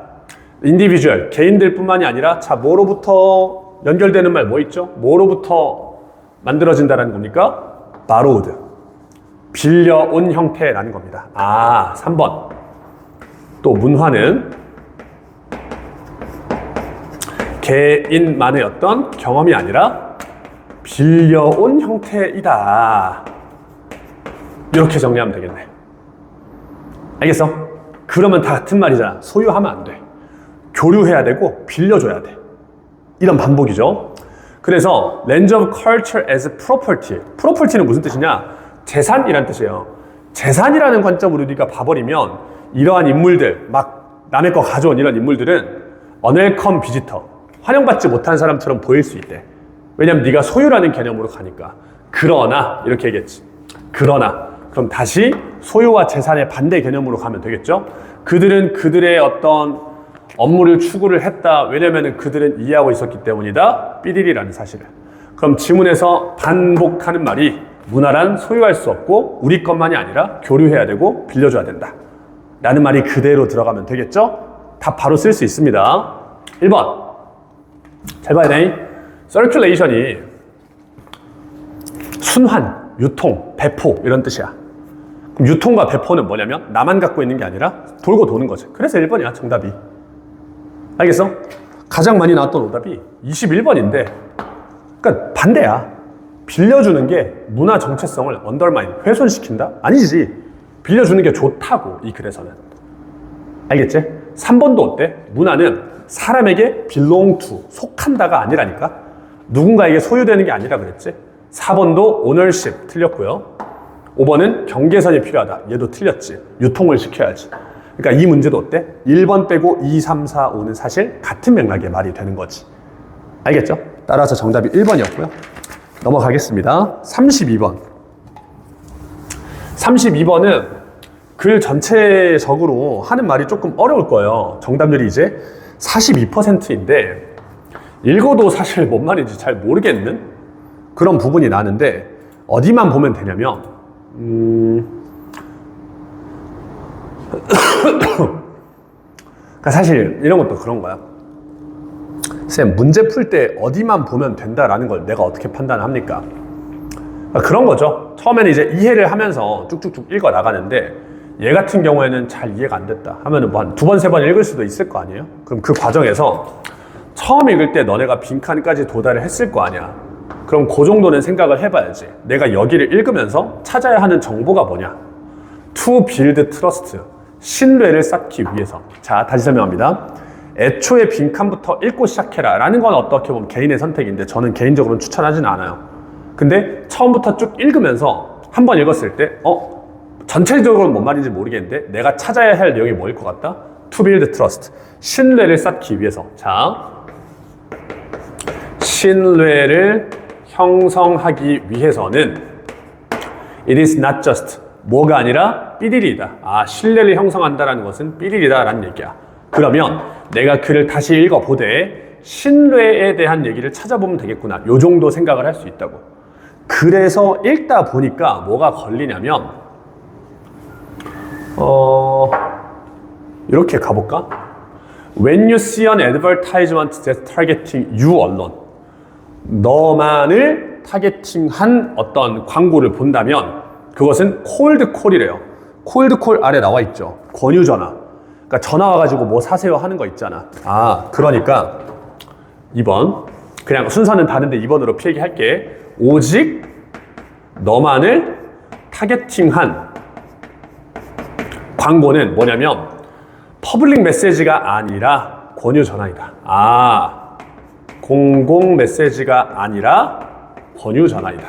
인디비주얼, 개인들뿐만이 아니라 자, 뭐로부터 연결되는 말 뭐 있죠? 뭐로부터 만들어진다는 겁니까? 바로우드. 빌려온 형태라는 겁니다. 3번. 또 문화는 개인만의 어떤 경험이 아니라 빌려온 형태이다. 이렇게 정리하면 되겠네. 알겠어? 그러면 다 같은 말이잖아. 소유하면 안 돼. 교류해야 되고 빌려줘야 돼. 이런 반복이죠. 그래서 range of culture as property. property는 무슨 뜻이냐? 재산이란 뜻이에요. 재산이라는 관점으로 우리가 봐버리면 이러한 인물들, 막 남의 거 가져온 이런 인물들은 unwelcome visitor, 환영받지 못한 사람처럼 보일 수 있대. 왜냐면 네가 소유라는 개념으로 가니까. 그러나 이렇게 얘기했지. 그러나 그럼 다시 소유와 재산의 반대 개념으로 가면 되겠죠? 그들은 그들의 어떤 업무를 추구를 했다. 왜냐면 그들은 이해하고 있었기 때문이다. 삐리리라는 사실을. 그럼 지문에서 반복하는 말이 문화란 소유할 수 없고 우리 것만이 아니라 교류해야 되고 빌려줘야 된다. 라는 말이 그대로 들어가면 되겠죠? 답 바로 쓸 수 있습니다. 1번. 잘 봐야 돼. circulation이 순환, 유통, 배포 이런 뜻이야. 그럼 유통과 배포는 뭐냐면 나만 갖고 있는 게 아니라 돌고 도는 거지. 그래서 1번이야, 정답이. 알겠어? 가장 많이 나왔던 오답이 21번인데 그러니까 반대야. 빌려주는 게 문화 정체성을 언더마인, 훼손시킨다? 아니지. 빌려주는 게 좋다고, 이 글에서는. 알겠지? 3번도 어때? 문화는 사람에게 belong to, 속한다가 아니라니까? 누군가에게 소유되는 게 아니라 그랬지? 4번도 ownership 틀렸고요. 5번은 경계선이 필요하다. 얘도 틀렸지. 유통을 시켜야지. 그러니까 이 문제도 어때? 1번 빼고 2, 3, 4, 5는 사실 같은 맥락의 말이 되는 거지. 알겠죠? 따라서 정답이 1번이었고요. 넘어가겠습니다. 32번. 32번은 글 전체적으로 하는 말이 조금 어려울 거예요. 정답률이 이제 42%인데 읽어도 사실 뭔 말인지 잘 모르겠는 그런 부분이 나는데 어디만 보면 되냐면 그러니까 사실 이런 것도 그런 거야. 쌤, 문제 풀 때 어디만 보면 된다라는 걸 내가 어떻게 판단합니까? 그런 거죠. 처음에는 이제 이해를 하면서 쭉쭉쭉 읽어 나가는데 얘 같은 경우에는 잘 이해가 안 됐다 하면은 뭐 한 2번, 3번 읽을 수도 있을 거 아니에요? 그럼 그 과정에서 처음 읽을 때 너네가 빈칸까지 도달을 했을 거 아니야. 그럼 그 정도는 생각을 해봐야지. 내가 여기를 읽으면서 찾아야 하는 정보가 뭐냐? To build trust. 신뢰를 쌓기 위해서. 자, 다시 설명합니다. 애초에 빈칸부터 읽고 시작해라 라는 건 어떻게 보면 개인의 선택인데 저는 개인적으로는 추천하지는 않아요. 근데 처음부터 쭉 읽으면서 한번 읽었을 때 전체적으로는 뭔 말인지 모르겠는데 내가 찾아야 할 내용이 뭐일 것 같다? To build trust. 신뢰를 쌓기 위해서. 자, 신뢰를 형성하기 위해서는 It is not just 뭐가 아니라 삐리리다. 아, 신뢰를 형성한다는 것은 삐리리다라는 얘기야. 그러면 내가 글을 다시 읽어보되 신뢰에 대한 얘기를 찾아보면 되겠구나. 요 정도 생각을 할 수 있다고. 그래서 읽다 보니까 뭐가 걸리냐면 이렇게 가볼까? When you see an advertisement that's targeting you alone. 너만을 타겟팅한 어떤 광고를 본다면 그것은 콜드콜이래요. 콜드콜 아래 나와 있죠. 권유전화. 그러니까 전화 와가지고 뭐 사세요 하는 거 있잖아. 아, 그러니까 2번. 그냥 순서는 다른데 2번으로 필기할게. 오직 너만을 타겟팅한 광고는 뭐냐면 퍼블릭 메시지가 아니라 권유 전화이다. 아, 공공 메시지가 아니라 권유 전화이다.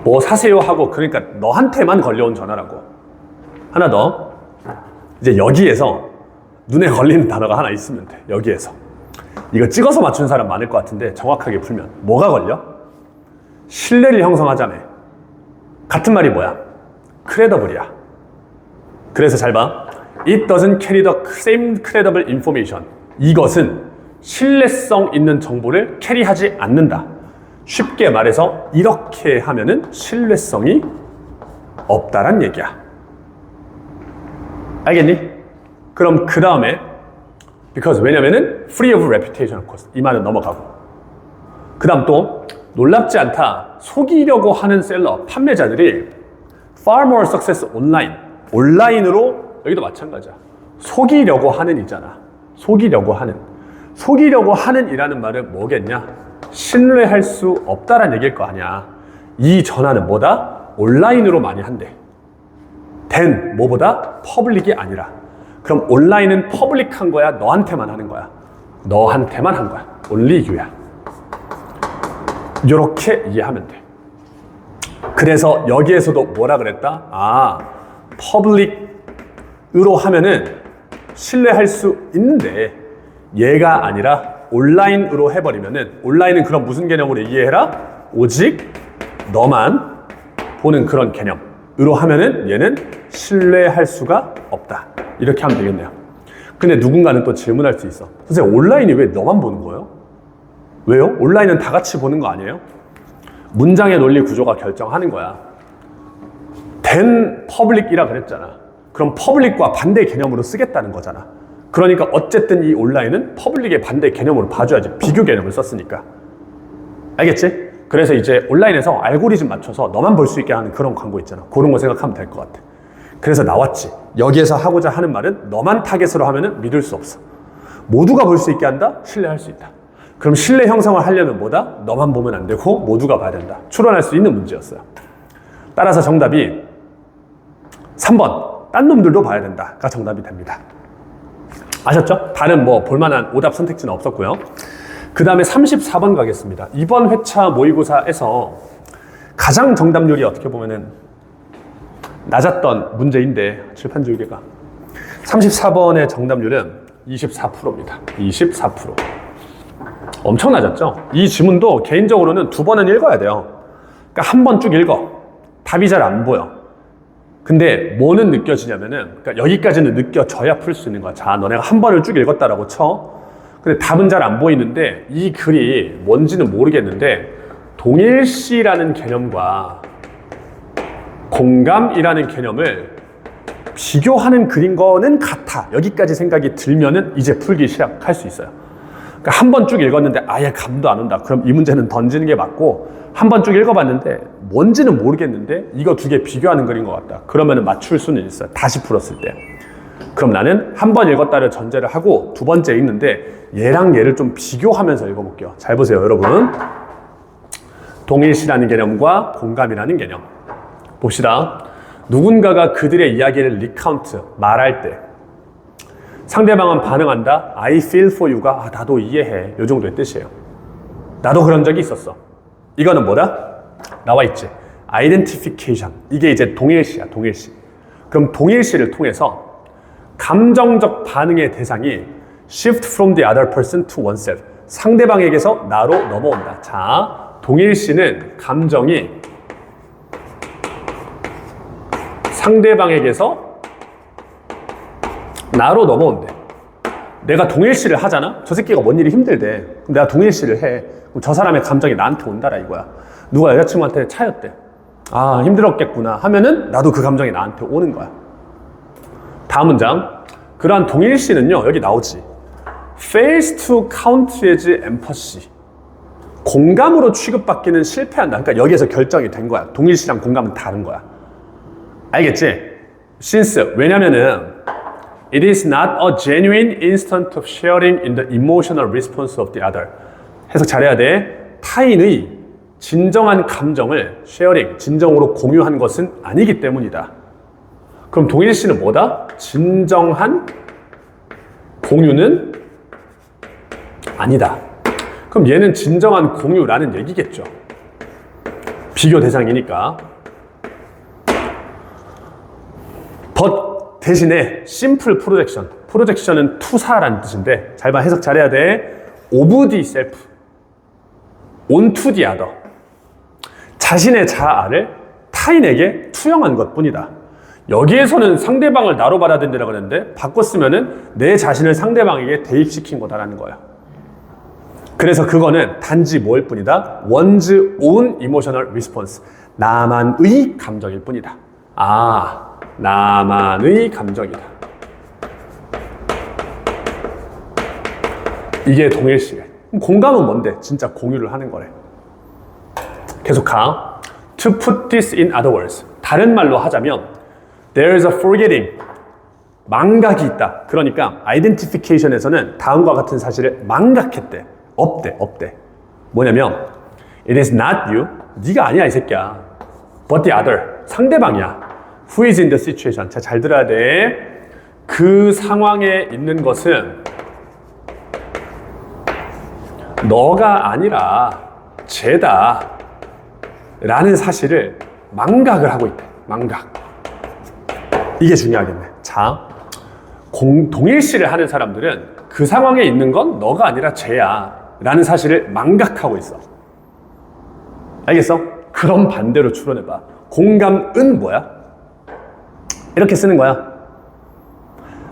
뭐 사세요 하고 그러니까 너한테만 걸려온 전화라고. 하나 더. 이제 여기에서 눈에 걸리는 단어가 하나 있으면 돼. 여기에서. 이거 찍어서 맞춘 사람 많을 것 같은데 정확하게 풀면 뭐가 걸려? 신뢰를 형성하자며. 같은 말이 뭐야? creditable이야. 그래서 잘 봐. It doesn't carry the same credible information. 이것은 신뢰성 있는 정보를 캐리하지 않는다. 쉽게 말해서 이렇게 하면은 신뢰성이 없다란 얘기야. 알겠니? 그럼 그 다음에 because 왜냐면은 free of reputation of course. 이 말은 넘어가고. 그 다음 또 놀랍지 않다. 속이려고 하는 셀러, 판매자들이 far more success online. 온라인으로 여기도 마찬가지야. 속이려고 하는 이잖아. 속이려고 하는. 속이려고 하는 이라는 말은 뭐겠냐? 신뢰할 수 없다란 얘기일 거 아니야. 이 전화는 뭐다? 온라인으로 많이 한대. 된 뭐보다? 퍼블릭이 아니라. 그럼 온라인은 퍼블릭한 거야? 너한테만 하는 거야? 너한테만 한 거야. only you야. 이렇게 이해하면 돼. 그래서 여기에서도 뭐라 그랬다? 아, public으로 하면은 신뢰할 수 있는데 얘가 아니라 온라인으로 해버리면은, 온라인은 그럼 무슨 개념으로 이해해라? 오직 너만 보는 그런 개념으로 하면은 얘는 신뢰할 수가 없다. 이렇게 하면 되겠네요. 근데 누군가는 또 질문할 수 있어. 선생님, 온라인이 왜 너만 보는 거예요? 왜요? 온라인은 다 같이 보는 거 아니에요? 문장의 논리 구조가 결정하는 거야. then public이라 그랬잖아. 그럼 public과 반대 개념으로 쓰겠다는 거잖아. 그러니까 어쨌든 이 온라인은 퍼블릭의 반대 개념으로 봐줘야지. 비교 개념을 썼으니까. 알겠지? 그래서 이제 온라인에서 알고리즘 맞춰서 너만 볼 수 있게 하는 그런 광고 있잖아. 그런 거 생각하면 될 것 같아. 그래서 나왔지. 여기에서 하고자 하는 말은 너만 타겟으로 하면은 믿을 수 없어. 모두가 볼 수 있게 한다? 신뢰할 수 있다. 그럼 신뢰 형성을 하려면 뭐다? 너만 보면 안 되고 모두가 봐야 된다. 추론할 수 있는 문제였어요. 따라서 정답이 3번. 딴 놈들도 봐야 된다가 정답이 됩니다. 아셨죠? 다른 뭐 볼만한 오답 선택지는 없었고요. 그 다음에 34번 가겠습니다. 이번 회차 모의고사에서 가장 정답률이 어떻게 보면은 낮았던 문제인데, 칠판줄기가 34번의 정답률은 24%입니다. 24%. 엄청 낮았죠? 이 지문도 개인적으로는 2번은 읽어야 돼요. 그러니까 한 번 쭉 읽어. 답이 잘 안 보여. 근데 뭐는 느껴지냐면은, 그러니까 여기까지는 느껴져야 풀 수 있는 거야. 자, 너네가 한 번을 쭉 읽었다라고 쳐. 근데 답은 잘 안 보이는데 이 글이 뭔지는 모르겠는데 동일시라는 개념과 공감이라는 개념을 비교하는 글인 거는 같아. 여기까지 생각이 들면은 이제 풀기 시작할 수 있어요. 그러니까 한 번 쭉 읽었는데 아예 감도 안 온다. 그럼 이 문제는 던지는 게 맞고, 한 번 쭉 읽어봤는데 뭔지는 모르겠는데 이거 두 개 비교하는 글인 것 같다. 그러면은 맞출 수는 있어요. 다시 풀었을 때. 그럼 나는 한 번 읽었다를 전제를 하고 두 번째 읽는데 얘랑 얘를 좀 비교하면서 읽어볼게요. 잘 보세요, 여러분. 동일시라는 개념과 공감이라는 개념. 봅시다. 누군가가 그들의 이야기를 리카운트, 말할 때 상대방은 반응한다. I feel for you가 나도 이해해. 이 정도의 뜻이에요. 나도 그런 적이 있었어. 이거는 뭐다? 나와 있지. identification. 이게 이제 동일시야, 동일시. 그럼 동일시를 통해서 감정적 반응의 대상이 shift from the other person to oneself. 상대방에게서 나로 넘어온다. 자, 동일시는 감정이 상대방에게서 나로 넘어온대. 내가 동일시를 하잖아? 저 새끼가 뭔 일이 힘들대. 그럼 내가 동일시를 해. 그럼 저 사람의 감정이 나한테 온다라 이거야. 누가 여자친구한테 차였대. 아, 힘들었겠구나 하면은 나도 그 감정이 나한테 오는 거야. 다음 문장. 그러한 동일시는요, 여기 나오지. fails to count as empathy. 공감으로 취급받기는 실패한다. 그러니까 여기에서 결정이 된 거야. 동일시랑 공감은 다른 거야. 알겠지? since, 왜냐면은 it is not a genuine instant of sharing in the emotional response of the other. 해석 잘해야 돼. 타인의 진정한 감정을 sharing, 진정으로 공유한 것은 아니기 때문이다. 그럼 동일시는 뭐다? 진정한 공유는 아니다. 그럼 얘는 진정한 공유라는 얘기겠죠. 비교 대상이니까. but 대신에 simple projection. projection은 투사라는 뜻인데 잘 봐, 해석 잘해야 돼. of the self onto the other. 자신의 자아를 타인에게 투영한 것뿐이다. 여기에서는 상대방을 나로 받아들인다고 그랬는데 바꿨으면은 내 자신을 상대방에게 대입시킨 거다라는 거야. 그래서 그거는 단지 뭐일 뿐이다? one's own emotional response. 나만의 감정일 뿐이다. 아, 나만의 감정이다. 이게 동일시래. 공감은 뭔데? 진짜 공유를 하는 거래. 계속 가. To put this in other words. 다른 말로 하자면 there is a forgetting. 망각이 있다. 그러니까 identification에서는 다음과 같은 사실을 망각했대. 없대. 뭐냐면 it is not you. 네가 아니야 이 새끼야. but the other. 상대방이야. who is in the situation. 자, 잘 들어야 돼. 그 상황에 있는 것은 너가 아니라 쟤다 라는 사실을 망각을 하고 있대. 망각. 이게 중요하겠네. 자, 동일시를 하는 사람들은 그 상황에 있는 건 너가 아니라 쟤야 라는 사실을 망각하고 있어. 알겠어? 그럼 반대로 추론해봐. 공감은 뭐야? 이렇게 쓰는 거야.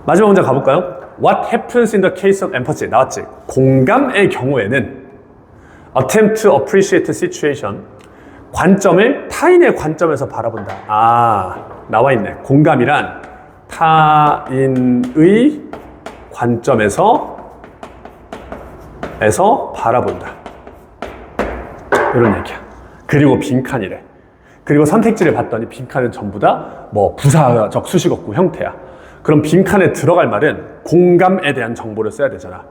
마지막 문제 가볼까요? What happens in the case of empathy? 나왔지? 공감의 경우에는 attempt to appreciate the situation. 관점을 타인의 관점에서 바라본다. 아, 나와 있네. 공감이란 타인의 관점에서 바라본다. 이런 얘기야. 그리고 빈칸이래. 그리고 선택지를 봤더니 빈칸은 전부 다 뭐 부사적 수식어구 형태야. 그럼 빈칸에 들어갈 말은 공감에 대한 정보를 써야 되잖아.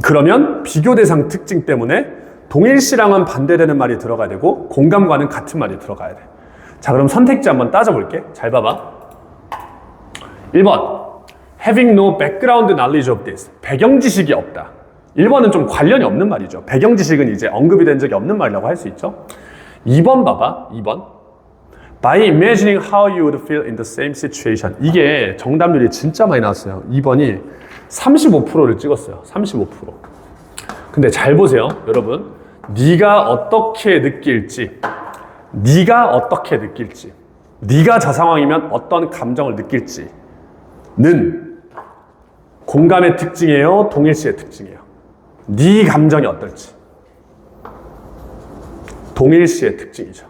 그러면 비교 대상 특징 때문에 동일시랑은 반대되는 말이 들어가야 되고 공감과는 같은 말이 들어가야 돼. 자, 그럼 선택지 한번 따져볼게. 잘 봐봐. 1번 Having no background knowledge of this. 배경 지식이 없다. 1번은 좀 관련이 없는 말이죠. 배경 지식은 이제 언급이 된 적이 없는 말이라고 할 수 있죠. 2번 봐봐. 2번 By imagining how you would feel in the same situation. 이게 정답률이 진짜 많이 나왔어요. 2번이 35%를 찍었어요. 35%. 근데 잘 보세요, 여러분. 네가 어떻게 느낄지, 네가 저 상황이면 어떤 감정을 느낄지는 공감의 특징이에요, 동일시의 특징이에요. 네 감정이 어떨지. 동일시의 특징이죠.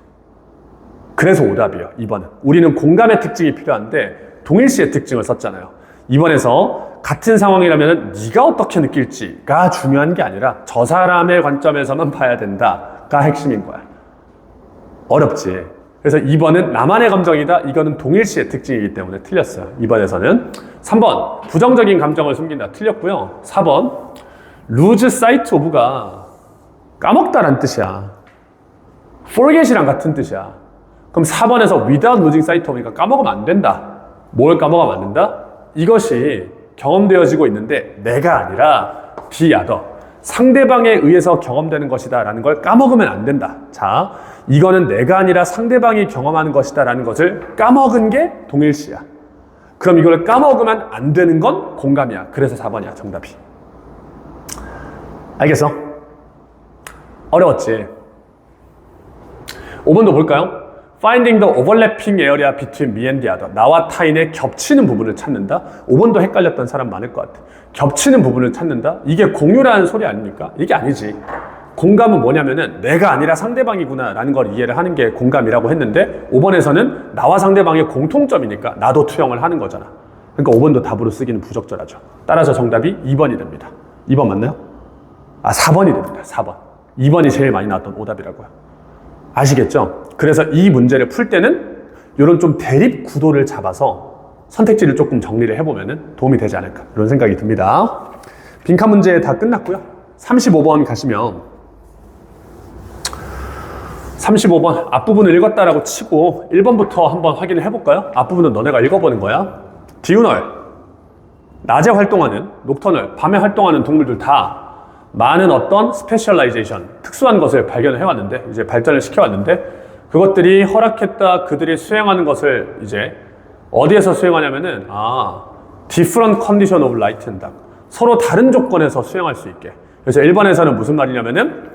그래서 오답이에요, 2번은. 우리는 공감의 특징이 필요한데 동일시의 특징을 썼잖아요. 2번에서 같은 상황이라면 네가 어떻게 느낄지가 중요한 게 아니라 저 사람의 관점에서만 봐야 된다가 핵심인 거야. 어렵지. 그래서 2번은 나만의 감정이다. 이거는 동일시의 특징이기 때문에 틀렸어요. 2번에서는. 3번 부정적인 감정을 숨긴다. 틀렸고요. 4번 lose sight of가 까먹다란 뜻이야. forget이랑 같은 뜻이야. 그럼 4번에서 without losing sight of이니까 까먹으면 안 된다. 뭘 까먹으면 안 된다? 이것이 경험되어지고 있는데 내가 아니라 the other, 상대방에 의해서 경험되는 것이다 라는 걸 까먹으면 안 된다. 자, 이거는 내가 아니라 상대방이 경험하는 것이다 라는 것을 까먹은 게 동일시야. 그럼 이걸 까먹으면 안 되는 건 공감이야. 그래서 4번이야, 정답이. 알겠어? 어려웠지? 5번도 볼까요? Finding the overlapping area between me and the other. 나와 타인의 겹치는 부분을 찾는다. 5번도 헷갈렸던 사람 많을 것 같아. 겹치는 부분을 찾는다? 이게 공유라는 소리 아닙니까? 이게 아니지. 공감은 뭐냐면은 내가 아니라 상대방이구나 라는 걸 이해를 하는 게 공감이라고 했는데 5번에서는 나와 상대방의 공통점이니까 나도 투영을 하는 거잖아. 그러니까 5번도 답으로 쓰기는 부적절하죠. 따라서 정답이 2번이 됩니다. 2번 맞나요? 아, 4번이 됩니다. 4번. 2번이 제일 많이 나왔던 오답이라고요. 아시겠죠? 그래서 이 문제를 풀 때는 이런 좀 대립 구도를 잡아서 선택지를 조금 정리를 해보면 도움이 되지 않을까 이런 생각이 듭니다. 빈칸 문제 다 끝났고요. 35번 가시면 35번 앞부분을 읽었다라고 치고 1번부터 한번 확인을 해볼까요? 앞부분은 너네가 읽어보는 거야. 디우널, 낮에 활동하는, 녹터널, 밤에 활동하는 동물들 다 많은 어떤 스페셜라이제이션, 특수한 것을 발견을 해왔는데, 이제 발전을 시켜왔는데, 그것들이 허락했다 그들이 수행하는 것을 이제 어디에서 수행하냐면은, different condition of light and dark. 서로 다른 조건에서 수행할 수 있게. 그래서 1번에서는 무슨 말이냐면은,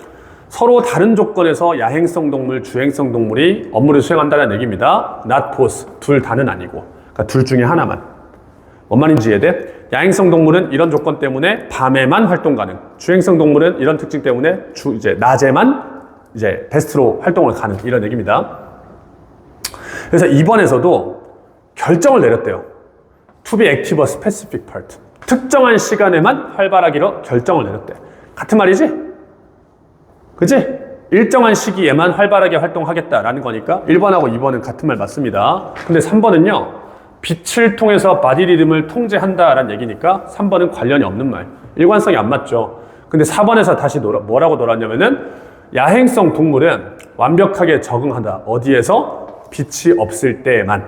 서로 다른 조건에서 야행성 동물, 주행성 동물이 업무를 수행한다는 얘기입니다. not both, 둘 다는 아니고. 그러니까 둘 중에 하나만. 뭔 말인지 이해돼? 야행성 동물은 이런 조건 때문에 밤에만 활동 가능. 주행성 동물은 이런 특징 때문에 이제 낮에만 이제 베스트로 활동을 가능. 이런 얘기입니다. 그래서 2번에서도 결정을 내렸대요. To be active a specific part. 특정한 시간에만 활발하기로 결정을 내렸대. 같은 말이지? 그치? 일정한 시기에만 활발하게 활동하겠다라는 거니까 1번하고 2번은 같은 말 맞습니다. 근데 3번은요. 빛을 통해서 바디 리듬을 통제한다라는 얘기니까 3번은 관련이 없는 말. 일관성이 안 맞죠. 근데 4번에서 다시 뭐라고 돌았냐면은 야행성 동물은 완벽하게 적응한다. 어디에서? 빛이 없을 때만.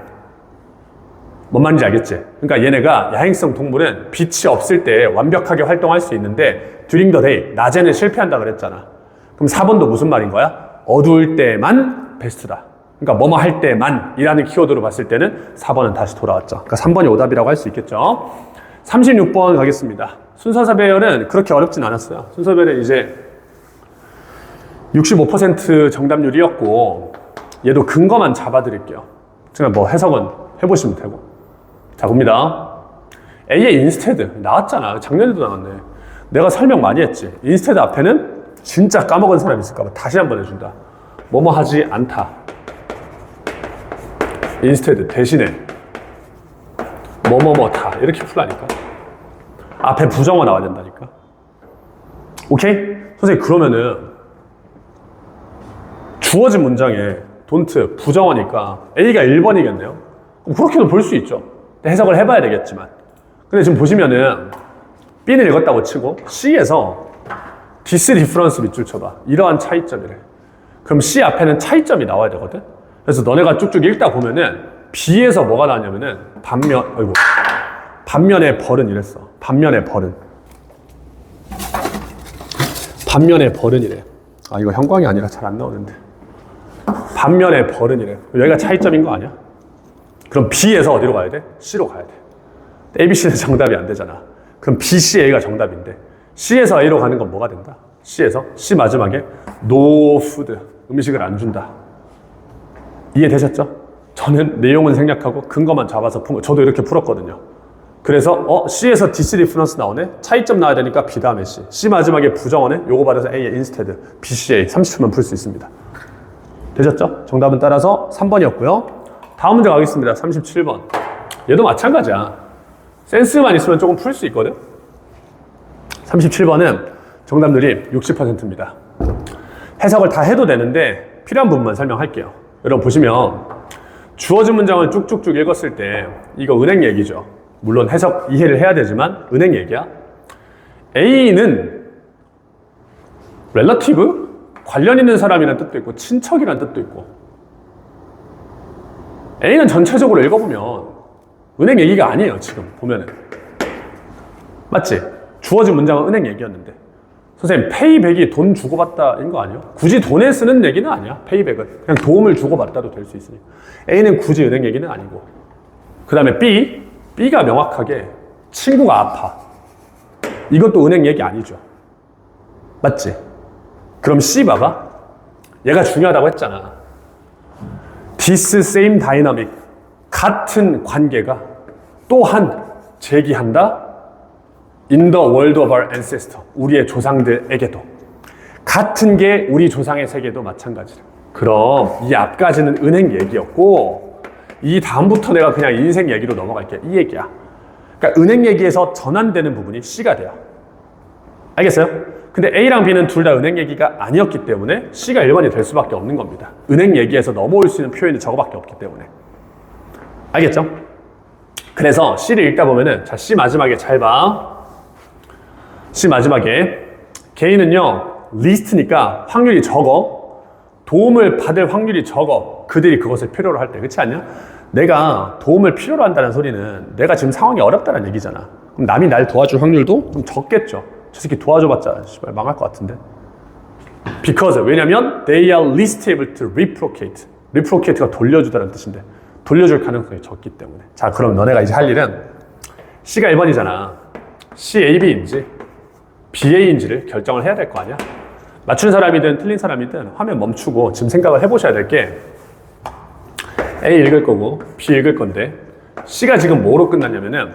뭔 말인지 알겠지? 그러니까 얘네가 야행성 동물은 빛이 없을 때 완벽하게 활동할 수 있는데 during the day, 낮에는 실패한다 그랬잖아. 그럼 4번도 무슨 말인 거야? 어두울 때만 베스트다. 그러니까 뭐뭐 할 때만 이라는 키워드로 봤을 때는 4번은 다시 돌아왔죠. 그러니까 3번이 오답이라고 할 수 있겠죠. 36번 가겠습니다. 순서사 배열은 그렇게 어렵진 않았어요. 순서 배열은 이제 65% 정답률이었고 얘도 근거만 잡아드릴게요. 제가 뭐 해석은 해보시면 되고. 자, 봅니다. A의 instead 나왔잖아. 작년에도 나왔네. 내가 설명 많이 했지. instead 앞에는 진짜 까먹은 사람 있을까봐 다시 한번 해준다. 뭐뭐 하지 않다. instead 대신에 뭐뭐뭐다 이렇게 풀라니까. 앞에 부정어 나와야 된다니까. 오케이? 선생님 그러면은 주어진 문장에 don't 부정어니까 A가 1번이겠네요. 그렇게도 볼 수 있죠. 해석을 해봐야 되겠지만. 근데 지금 보시면은 B는 읽었다고 치고 C에서 this difference 밑줄 쳐봐. 이러한 차이점이래. 그럼 C 앞에는 차이점이 나와야 되거든. 그래서 너네가 쭉쭉 읽다 보면은 B에서 뭐가 나왔냐면은 반면의 벌은 이랬어. 반면의 벌은이래. 아 이거 형광이 아니라 잘 안 나오는데. 반면의 벌은이래. 여기가 차이점인 거 아니야? 그럼 B에서 어디로 가야 돼? C로 가야 돼. A, B, C는 정답이 안 되잖아. 그럼 B, C, A가 정답인데 C에서 A로 가는 건 뭐가 된다? C에서 C 마지막에 no food 음식을 안 준다. 이해되셨죠? 저는 내용은 생략하고 근거만 잡아서 푼 거. 저도 이렇게 풀었거든요. 그래서 C에서 DC difference 나오네? 차이점 나와야 되니까 B 다음에 C. C 마지막에 부정어네? 요거 받아서 A의 instead. B, C, A 30초만 풀 수 있습니다. 되셨죠? 정답은 따라서 3번이었고요. 다음 문제 가겠습니다. 37번. 얘도 마찬가지야. 센스만 있으면 조금 풀 수 있거든? 37번은 정답률이 60%입니다. 해석을 다 해도 되는데 필요한 부분만 설명할게요. 여러분 보시면 주어진 문장을 쭉쭉쭉 읽었을 때 이거 은행 얘기죠. 물론 해석 이해를 해야 되지만 은행 얘기야. A는 relative? 관련 있는 사람이라는 뜻도 있고 친척이라는 뜻도 있고 A는 전체적으로 읽어보면 은행 얘기가 아니에요. 지금 보면은 맞지? 주어진 문장은 은행 얘기였는데 선생님 페이백이 돈 주고받다인 거 아니에요? 굳이 돈에 쓰는 얘기는 아니야. 페이백은 그냥 도움을 주고받아도 될 수 있으니까. A는 굳이 은행 얘기는 아니고 그 다음에 B가 명확하게 친구가 아파. 이것도 은행 얘기 아니죠. 맞지? 그럼 C 봐봐. 얘가 중요하다고 했잖아. This same dynamic 같은 관계가 또한 제기한다. In the world of our ancestor 우리의 조상들에게도 같은 게 우리 조상의 세계도 마찬가지다. 그럼 이 앞까지는 은행 얘기였고 이 다음부터 내가 그냥 인생 얘기로 넘어갈게. 이 얘기야. 그러니까 은행 얘기에서 전환되는 부분이 C가 돼요. 알겠어요? 근데 A랑 B는 둘 다 은행 얘기가 아니었기 때문에 C가 1번이 될 수밖에 없는 겁니다. 은행 얘기에서 넘어올 수 있는 표현이 저거밖에 없기 때문에. 알겠죠? 그래서 C를 읽다 보면은 자 C 마지막에 잘 봐. C 마지막에 개인은요 리스트니까 확률이 적어. 도움을 받을 확률이 적어. 그들이 그것을 필요로 할 때. 그렇지 않냐? 내가 도움을 필요로 한다는 소리는 내가 지금 상황이 어렵다는 얘기잖아. 그럼 남이 날 도와줄 확률도 좀 적겠죠. 저 새끼 도와줘봤자 씨발 망할 것 같은데. Because 왜냐면 they are least able to reciprocate. reciprocate가 돌려주다라는 뜻인데 돌려줄 가능성이 적기 때문에. 자 그럼 너네가 이제 할 일은 C가 1번이잖아. C, A, B인지 B, A인지를 결정을 해야 될 거 아니야? 맞춘 사람이든 틀린 사람이든 화면 멈추고 지금 생각을 해보셔야 될 게 A 읽을 거고 B 읽을 건데 C가 지금 뭐로 끝났냐면은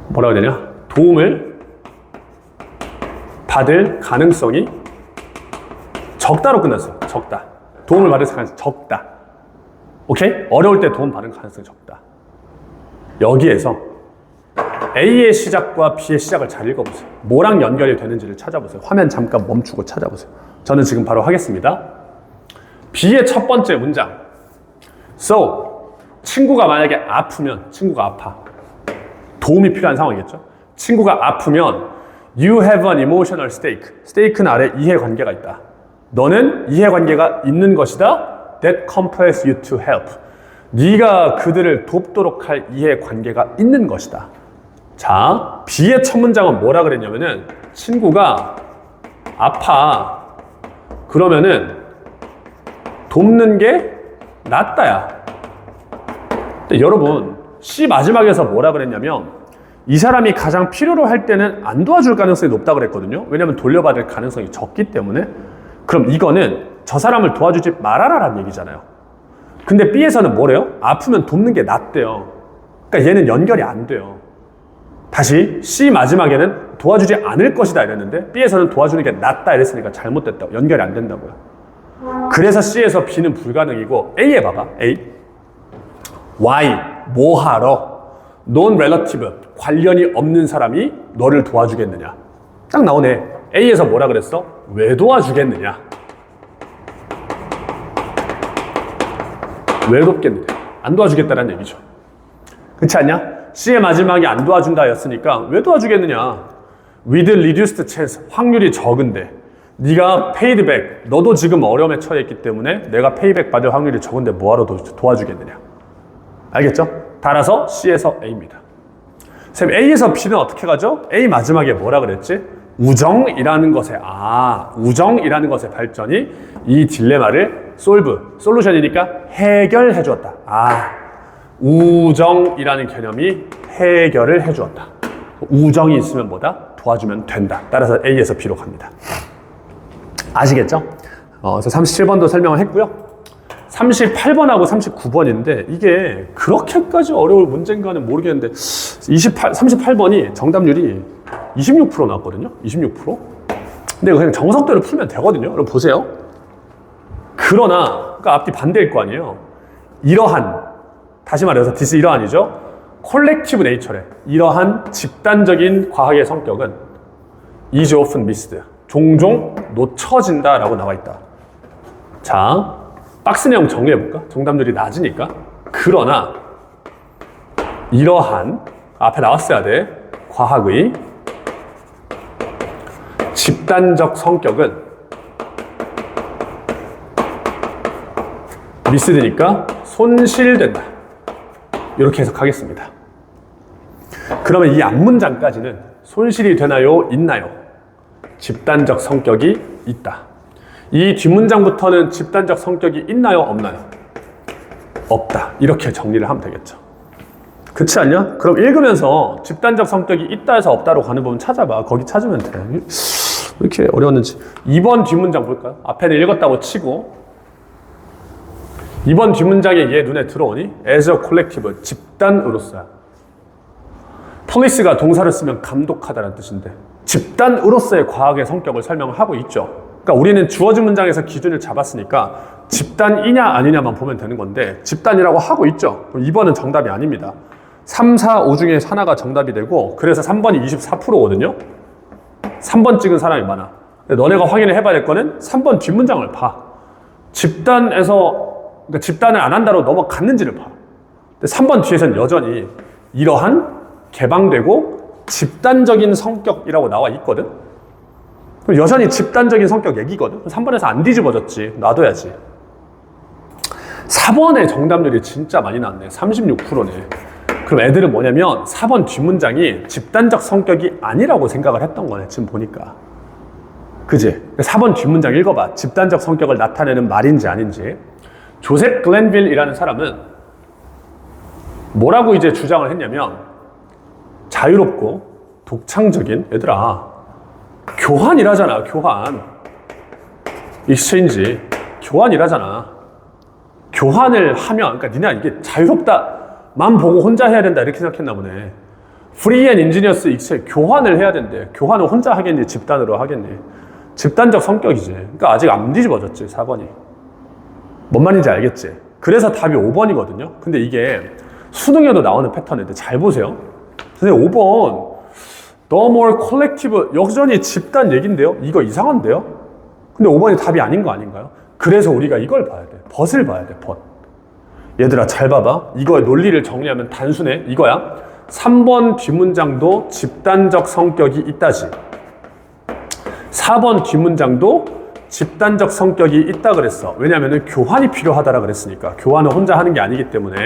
뭐라고 해야 되냐? 도움을 받을 가능성이 적다로 끝났어. 적다. 도움을 받을 가능성이 적다. 오케이? 어려울 때 도움 받을 가능성이 적다. 여기에서 A의 시작과 B의 시작을 잘 읽어보세요. 뭐랑 연결이 되는지를 찾아보세요. 화면 잠깐 멈추고 찾아보세요. 저는 지금 바로 하겠습니다. B의 첫 번째 문장. So, 친구가 만약에 아프면, 친구가 아파. 도움이 필요한 상황이겠죠? 친구가 아프면 You have an emotional stake. stake는 아래 이해관계가 있다. 너는 이해관계가 있는 것이다. That compels you to help. 네가 그들을 돕도록 할 이해관계가 있는 것이다. 자, B의 첫 문장은 뭐라 그랬냐면은 친구가 아파. 그러면은 돕는 게 낫다야. 근데 여러분, C 마지막에서 뭐라 그랬냐면 이 사람이 가장 필요로 할 때는 안 도와줄 가능성이 높다 그랬거든요. 왜냐면 돌려받을 가능성이 적기 때문에. 그럼 이거는 저 사람을 도와주지 말아라라는 얘기잖아요. 근데 B에서는 뭐래요? 아프면 돕는 게 낫대요. 그러니까 얘는 연결이 안 돼요. 다시 C 마지막에는 도와주지 않을 것이다 이랬는데 B에서는 도와주는 게 낫다 이랬으니까 잘못됐다고. 연결이 안 된다고요. 그래서 C에서 B는 불가능이고 A에 봐봐. A. Why? 뭐하러? Non-relative. 관련이 없는 사람이 너를 도와주겠느냐. 딱 나오네. A에서 뭐라 그랬어? 왜 도와주겠느냐. 왜 돕겠느냐. 안 도와주겠다는 얘기죠. 그렇지 않냐? C의 마지막이 안 도와준다 였으니까 왜 도와주겠느냐. With reduced chance. 확률이 적은데 네가 paid back. 너도 지금 어려움에 처해 있기 때문에 내가 페이백 받을 확률이 적은데 뭐하러 도와주겠느냐. 알겠죠? 따라서 C에서 A입니다. 쌤, A에서 B는 어떻게 가죠? A 마지막에 뭐라 그랬지? 우정이라는 것의 우정이라는 것의 발전이 이 딜레마를 솔루션이니까 해결해 주었다. 우정이라는 개념이 해결을 해 주었다. 우정이 있으면 뭐다? 도와주면 된다. 따라서 A에서 B로 갑니다. 아시겠죠? 그래서 37번도 설명을 했고요. 38번하고 39번인데 이게 그렇게까지 어려울 문제인가는 모르겠는데 38번이 정답률이 26% 나왔거든요. 26%. 근데 그냥 정석대로 풀면 되거든요. 여러분 보세요. 그러나 그러니까 앞뒤 반대일 거 아니에요. 이러한, 다시 말해서 this 이러한이죠. 콜렉티브 네이처래. 이러한 집단적인 과학의 성격은 is often missed. 종종 놓쳐진다라고 나와 있다. 자, 박스 내용 정리해볼까? 정답률이 낮으니까. 그러나 이러한 앞에 나왔어야 돼. 과학의 집단적 성격은 미스드니까 손실된다. 이렇게 해석하겠습니다. 그러면 이 앞문장까지는 손실이 되나요? 있나요? 집단적 성격이 있다. 이 뒷문장부터는 집단적 성격이 있나요? 없나요? 없다. 이렇게 정리를 하면 되겠죠. 그렇지 않냐? 그럼 읽으면서 집단적 성격이 있다 해서 없다로 가는 부분 찾아봐. 거기 찾으면 돼. 왜 이렇게 어려웠는지. 2번 뒷문장 볼까요? 앞에는 읽었다고 치고 2번 뒷문장에 얘 눈에 들어오니? as a collective, 집단으로서야. police가 동사를 쓰면 감독하다라는 뜻인데 집단으로서의 과학의 성격을 설명을 하고 있죠. 그러니까 우리는 주어진 문장에서 기준을 잡았으니까 집단이냐 아니냐만 보면 되는 건데 집단이라고 하고 있죠. 그럼 2번은 정답이 아닙니다. 3, 4, 5 중에 하나가 정답이 되고 그래서 3번이 24%거든요. 3번 찍은 사람이 많아. 근데 너네가 확인을 해봐야 될 거는 3번 뒷문장을 봐. 집단에서 그러니까 집단을 안 한다로 넘어갔는지를 봐. 근데 3번 뒤에서는 여전히 이러한 개방되고 집단적인 성격이라고 나와 있거든. 그럼 여전히 집단적인 성격 얘기거든. 3번에서 안 뒤집어졌지. 놔둬야지. 4번의 정답률이 진짜 많이 나왔네. 36%네. 그럼 애들은 뭐냐면 4번 뒷문장이 집단적 성격이 아니라고 생각을 했던 거네. 지금 보니까. 그지? 4번 뒷문장 읽어봐. 집단적 성격을 나타내는 말인지 아닌지. 조셉 글렌빌이라는 사람은 뭐라고 이제 주장을 했냐면 자유롭고 독창적인, 얘들아 교환이라잖아. 교환 익스체인지 교환이라잖아. 교환을 하면 그러니까 니네 이게 자유롭다만 보고 혼자 해야 된다 이렇게 생각했나 보네. 프리 앤 인지니어스 익스체 교환을 해야 된대. 교환을 혼자 하겠니 집단으로 하겠니. 집단적 성격이지. 그러니까 아직 안 뒤집어졌지 4번이. 뭔 말인지 알겠지? 그래서 답이 5번이거든요. 근데 이게 수능에도 나오는 패턴인데 잘 보세요. 선생님 5번 The more collective 여전히 집단 얘긴데요? 이거 이상한데요? 근데 5번이 답이 아닌 거 아닌가요? 그래서 우리가 이걸 봐야 돼. 벗을 봐야 돼. 벗. 얘들아 잘 봐봐. 이거의 논리를 정리하면 단순해. 이거야. 3번 뒷문장도 집단적 성격이 있다지. 4번 뒷문장도 집단적 성격이 있다 그랬어. 왜냐면은 교환이 필요하다라 그랬으니까. 교환은 혼자 하는 게 아니기 때문에.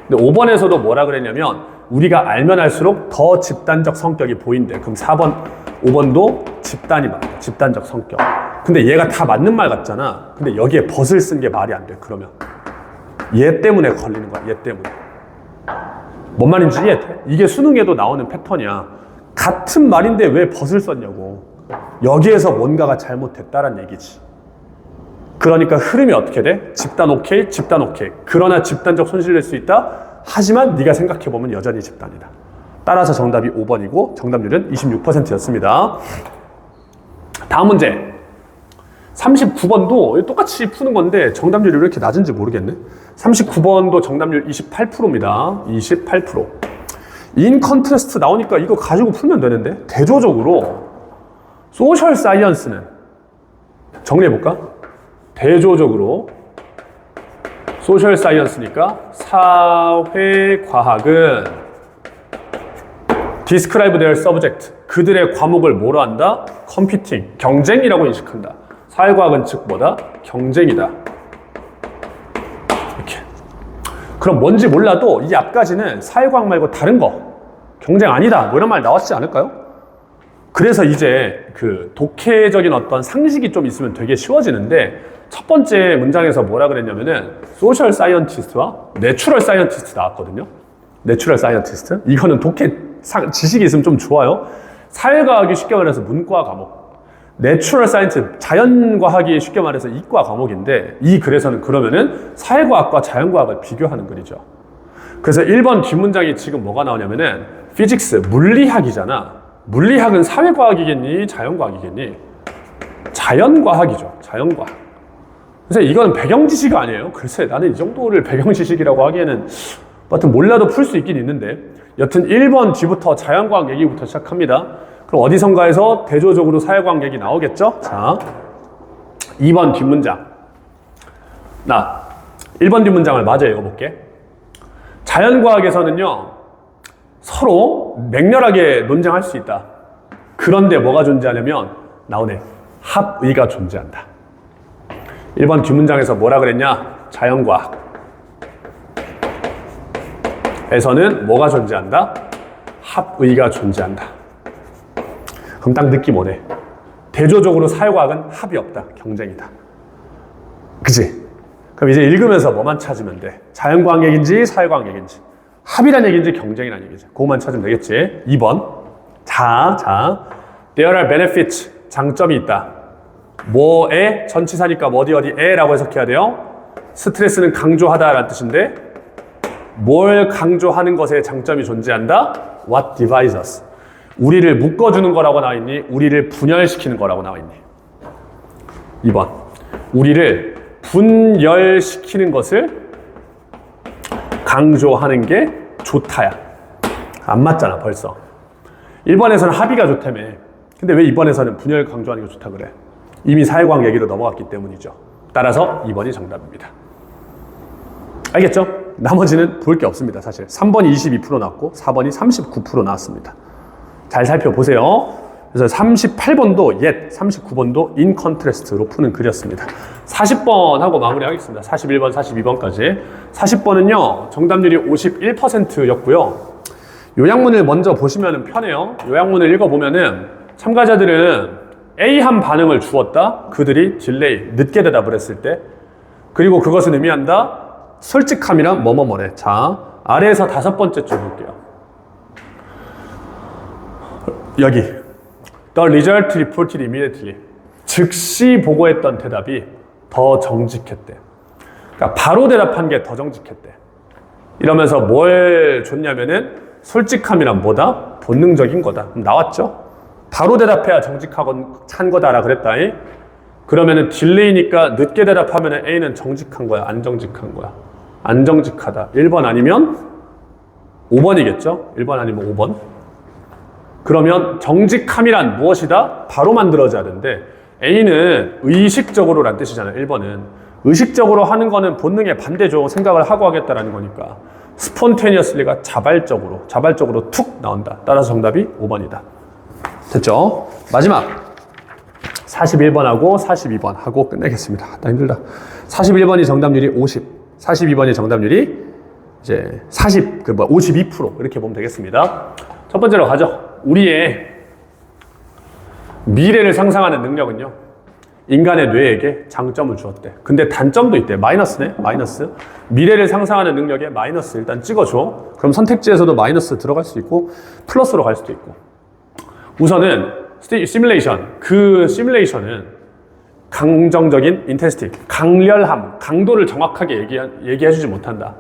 근데 5번에서도 뭐라 그랬냐면 우리가 알면 알수록 더 집단적 성격이 보인대. 그럼 4번, 5번도 집단이 맞아. 집단적 성격. 근데 얘가 다 맞는 말 같잖아. 근데 여기에 벗을 쓴 게 말이 안 돼. 그러면 얘 때문에 걸리는 거야. 얘 때문에. 뭔 말인지 이해돼? 이게 수능에도 나오는 패턴이야. 같은 말인데 왜 벗을 썼냐고. 여기에서 뭔가가 잘못됐다란 얘기지. 그러니까 흐름이 어떻게 돼? 집단 오케이, 집단 오케이. 그러나 집단적 손실낼 수 있다? 하지만 네가 생각해보면 여전히 집단이다. 따라서 정답이 5번이고 정답률은 26%였습니다. 다음 문제. 39번도 똑같이 푸는 건데 정답률이 왜 이렇게 낮은지 모르겠네. 39번도 정답률 28%입니다. 28%. 인 컨트레스트 나오니까 이거 가지고 풀면 되는데 대조적으로 소셜 사이언스는 정리해볼까? 대조적으로 소셜 사이언스니까 사회과학은 describe their subject 그들의 과목을 뭐로 한다? competing 경쟁이라고 인식한다. 사회과학은 즉 뭐다? 경쟁이다. 이렇게. 그럼 뭔지 몰라도 이 앞까지는 사회과학 말고 다른 거 경쟁 아니다 뭐 이런 말 나왔지 않을까요? 그래서 이제 그 독해적인 어떤 상식이 좀 있으면 되게 쉬워지는데 첫 번째 문장에서 뭐라 그랬냐면은 소셜 사이언티스트와 내추럴 사이언티스트 나왔거든요. 내추럴 사이언티스트 이거는 독해 지식이 있으면 좀 좋아요. 사회과학이 쉽게 말해서 문과 과목, 내추럴 사이언스 자연과학이 쉽게 말해서 이과 과목인데 이 글에서는 그러면은 사회과학과 자연과학을 비교하는 글이죠. 그래서 1번 뒷문장이 지금 뭐가 나오냐면은 피직스 물리학이잖아. 물리학은 사회과학이겠니? 자연과학이겠니? 자연과학이죠. 자연과학. 그래서 이건 배경지식 아니에요. 글쎄 나는 이 정도를 배경지식이라고 하기에는 하여튼 몰라도 풀 수 있긴 있는데 여튼 1번 뒤부터 자연과학 얘기부터 시작합니다. 그럼 어디선가에서 대조적으로 사회과학 얘기 나오겠죠? 자, 2번 뒷문장. 1번 뒷문장을 마저 읽어볼게. 자연과학에서는요 서로 맹렬하게 논쟁할 수 있다. 그런데 뭐가 존재하냐면 나오네. 합의가 존재한다. 1번 뒷문장에서 뭐라 그랬냐? 자연과학에서는 뭐가 존재한다? 합의가 존재한다. 그럼 딱 느낌 오네. 대조적으로 사회과학은 합이 없다. 경쟁이다. 그치? 그럼 이제 읽으면서 뭐만 찾으면 돼? 자연과학 얘기인지 사회과학 얘기인지 합이란 얘기인지 경쟁이란 얘기인지 그것만 찾으면 되겠지. 2번 자 There are benefits 장점이 있다. 뭐에 전치사니까 어디에 라고 해석해야 돼요. 스트레스는 강조하다 라는 뜻인데 뭘 강조하는 것에 장점이 존재한다? What divides us 우리를 묶어주는 거라고 나와있니? 우리를 분열시키는 거라고 나와있니? 2번 우리를 분열시키는 것을 강조하는 게 좋다야. 안 맞잖아 벌써. 1번에서는 합의가 좋다며. 근데 왜 2번에서는 분열 강조하는 게 좋다 그래? 이미 사회과학 얘기로 넘어갔기 때문이죠. 따라서 2번이 정답입니다. 알겠죠? 나머지는 볼 게 없습니다. 사실 3번이 22% 나왔고 4번이 39% 나왔습니다. 잘 살펴보세요. 그래서 38번도 옛, 39번도 인 컨트레스트로 푸는 글이었습니다. 40번 하고 마무리하겠습니다. 41번, 42번까지. 40번은요, 정답률이 51%였고요. 요약문을 먼저 보시면 편해요. 요약문을 읽어보면은 참가자들은 A한 반응을 주었다. 그들이 딜레이, 늦게 대답을 했을 때. 그리고 그것은 의미한다. 솔직함이란 뭐뭐뭐래. 자, 아래에서 5번째 줄 볼게요. 여기. The result reported immediately. 즉시 보고했던 대답이 더 정직했대. 그러니까 바로 대답한 게 더 정직했대. 이러면서 뭘 줬냐면은 솔직함이란 뭐다? 본능적인 거다. 나왔죠? 바로 대답해야 정직한 거다라 그랬다잉. 그러면은 딜레이니까 늦게 대답하면은 A는 정직한 거야? 안 정직한 거야? 안 정직하다. 1번 아니면 5번이겠죠? 1번 아니면 5번. 그러면 정직함이란 무엇이다? 바로 만들어져야 되는데 A는 의식적으로란 뜻이잖아요. 1번은. 의식적으로 하는 거는 본능의 반대죠. 생각을 하고 하겠다라는 거니까. spontaneously가 자발적으로 툭 나온다. 따라서 정답이 5번이다. 됐죠? 마지막 41번하고 42번 하고 끝내겠습니다. 나 힘들다. 41번이 정답률이 50, 42번이 정답률이 이제 52% 이렇게 보면 되겠습니다. 첫 번째로 가죠. 우리의 미래를 상상하는 능력은요, 인간의 뇌에게 장점을 주었대. 근데 단점도 있대. 마이너스네, 마이너스. 미래를 상상하는 능력에 마이너스 일단 찍어줘. 그럼 선택지에서도 마이너스 들어갈 수 있고 플러스로 갈 수도 있고. 우선은 시뮬레이션, 그 시뮬레이션은 강정적인 인텐시티, 강렬함, 강도를 정확하게 얘기해주지 못한다.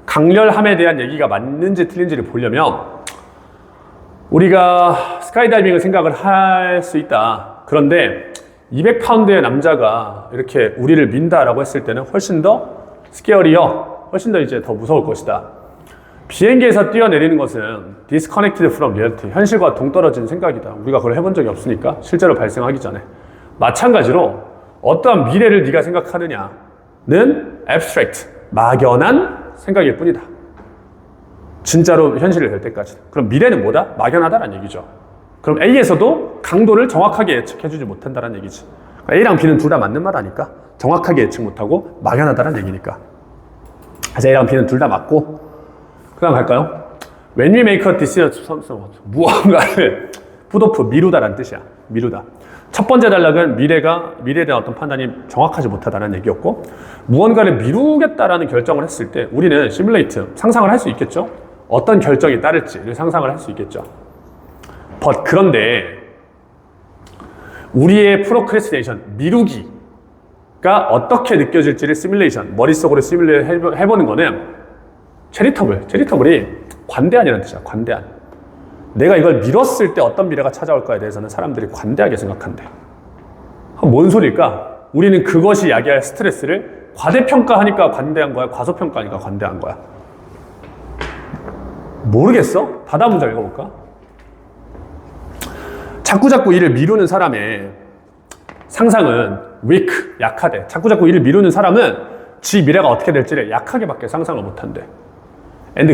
강렬함에 대한 얘기가 맞는지 틀린지를 보려면 우리가 스카이다이빙을 생각을 할 수 있다. 그런데 200파운드의 남자가 이렇게 우리를 민다라고 했을 때는 훨씬 더 스케어리어, 훨씬 더 이제 더 무서울 것이다. 비행기에서 뛰어내리는 것은 disconnected from reality, 현실과 동떨어진 생각이다. 우리가 그걸 해본 적이 없으니까 실제로 발생하기 전에. 마찬가지로 어떠한 미래를 네가 생각하느냐는 abstract, 막연한 생각일 뿐이다. 진짜로 현실이 될 때까지. 그럼 미래는 뭐다? 막연하다는 얘기죠. 그럼 A에서도 강도를 정확하게 예측해주지 못한다는 얘기지. A랑 B는 둘 다 맞는 말 아니까 정확하게 예측 못하고 막연하다는 얘기니까. 그래서 A랑 B는 둘 다 맞고, 그 다음 갈까요? When we make a decision, 무언가를 put 미루다라는 뜻이야. 미루다. 첫 번째 단락은 미래에 대한 어떤 판단이 정확하지 못하다는 얘기였고, 무언가를 미루겠다라는 결정을 했을 때 우리는 시뮬레이트, 상상을 할 수 있겠죠? 어떤 결정이 따를지를 상상을 할 수 있겠죠. 그런데 우리의 프로크레스티네이션, 미루기가 어떻게 느껴질지를 시뮬레이션, 머릿속으로 시뮬레이션 해보는 거는 체리터블이 관대한이라는 뜻이야. 관대한. 내가 이걸 미뤘을 때 어떤 미래가 찾아올까에 대해서는 사람들이 관대하게 생각한대. 뭔 소리일까? 우리는 그것이 야기할 스트레스를 과대평가하니까 관대한 거야? 과소평가하니까 관대한 거야? 모르겠어? 다다 문장 읽어볼까? 자꾸자꾸 일을 미루는 사람의 상상은 weak, 약하대. 자꾸자꾸 일을 미루는 사람은 지 미래가 어떻게 될지를 약하게밖에 상상을 못한대.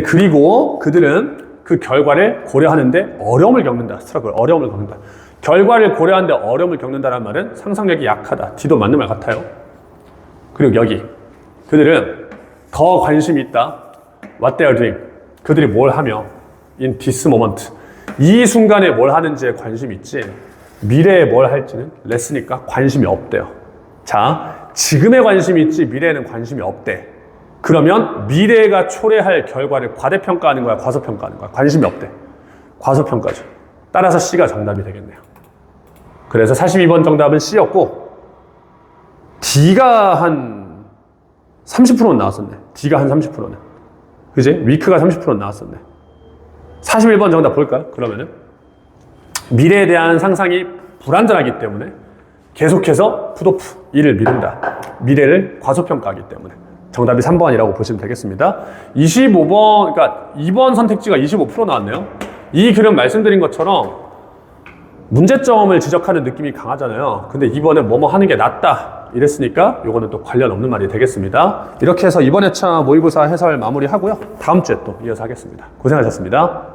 그리고 그들은 그 결과를 고려하는데 어려움을 겪는다. 어려움을 겪는다. 결과를 고려하는데 어려움을 겪는다는 말은 상상력이 약하다. D도 맞는 말 같아요. 그리고 여기 그들은 더 관심이 있다. What they are doing. 그들이 뭘 하며 in this moment. 이 순간에 뭘 하는지에 관심이 있지 미래에 뭘 할지는 레스니까 관심이 없대요. 자, 지금에 관심이 있지 미래에는 관심이 없대. 그러면 미래가 초래할 결과를 과대평가하는 거야, 과소평가하는 거야? 관심이 없대. 과소평가죠. 따라서 C가 정답이 되겠네요. 그래서 42번 정답은 C였고, D가 한 30%는 나왔었네. D가 한 30%는. 그지? 위크가 30%는 나왔었네. 41번 정답 볼까요? 그러면은 미래에 대한 상상이 불완전하기 때문에 계속해서 풋오프, 일을 미룬다. 미래를 과소평가하기 때문에. 정답이 3번이라고 보시면 되겠습니다. 25번, 그러니까 2번 선택지가 25% 나왔네요. 이 그림 말씀드린 것처럼 문제점을 지적하는 느낌이 강하잖아요. 근데 이번에 뭐뭐 하는 게 낫다 이랬으니까 요거는 또 관련 없는 말이 되겠습니다. 이렇게 해서 이번 회차 모의고사 해설 마무리하고요. 다음 주에 또 이어서 하겠습니다. 고생하셨습니다.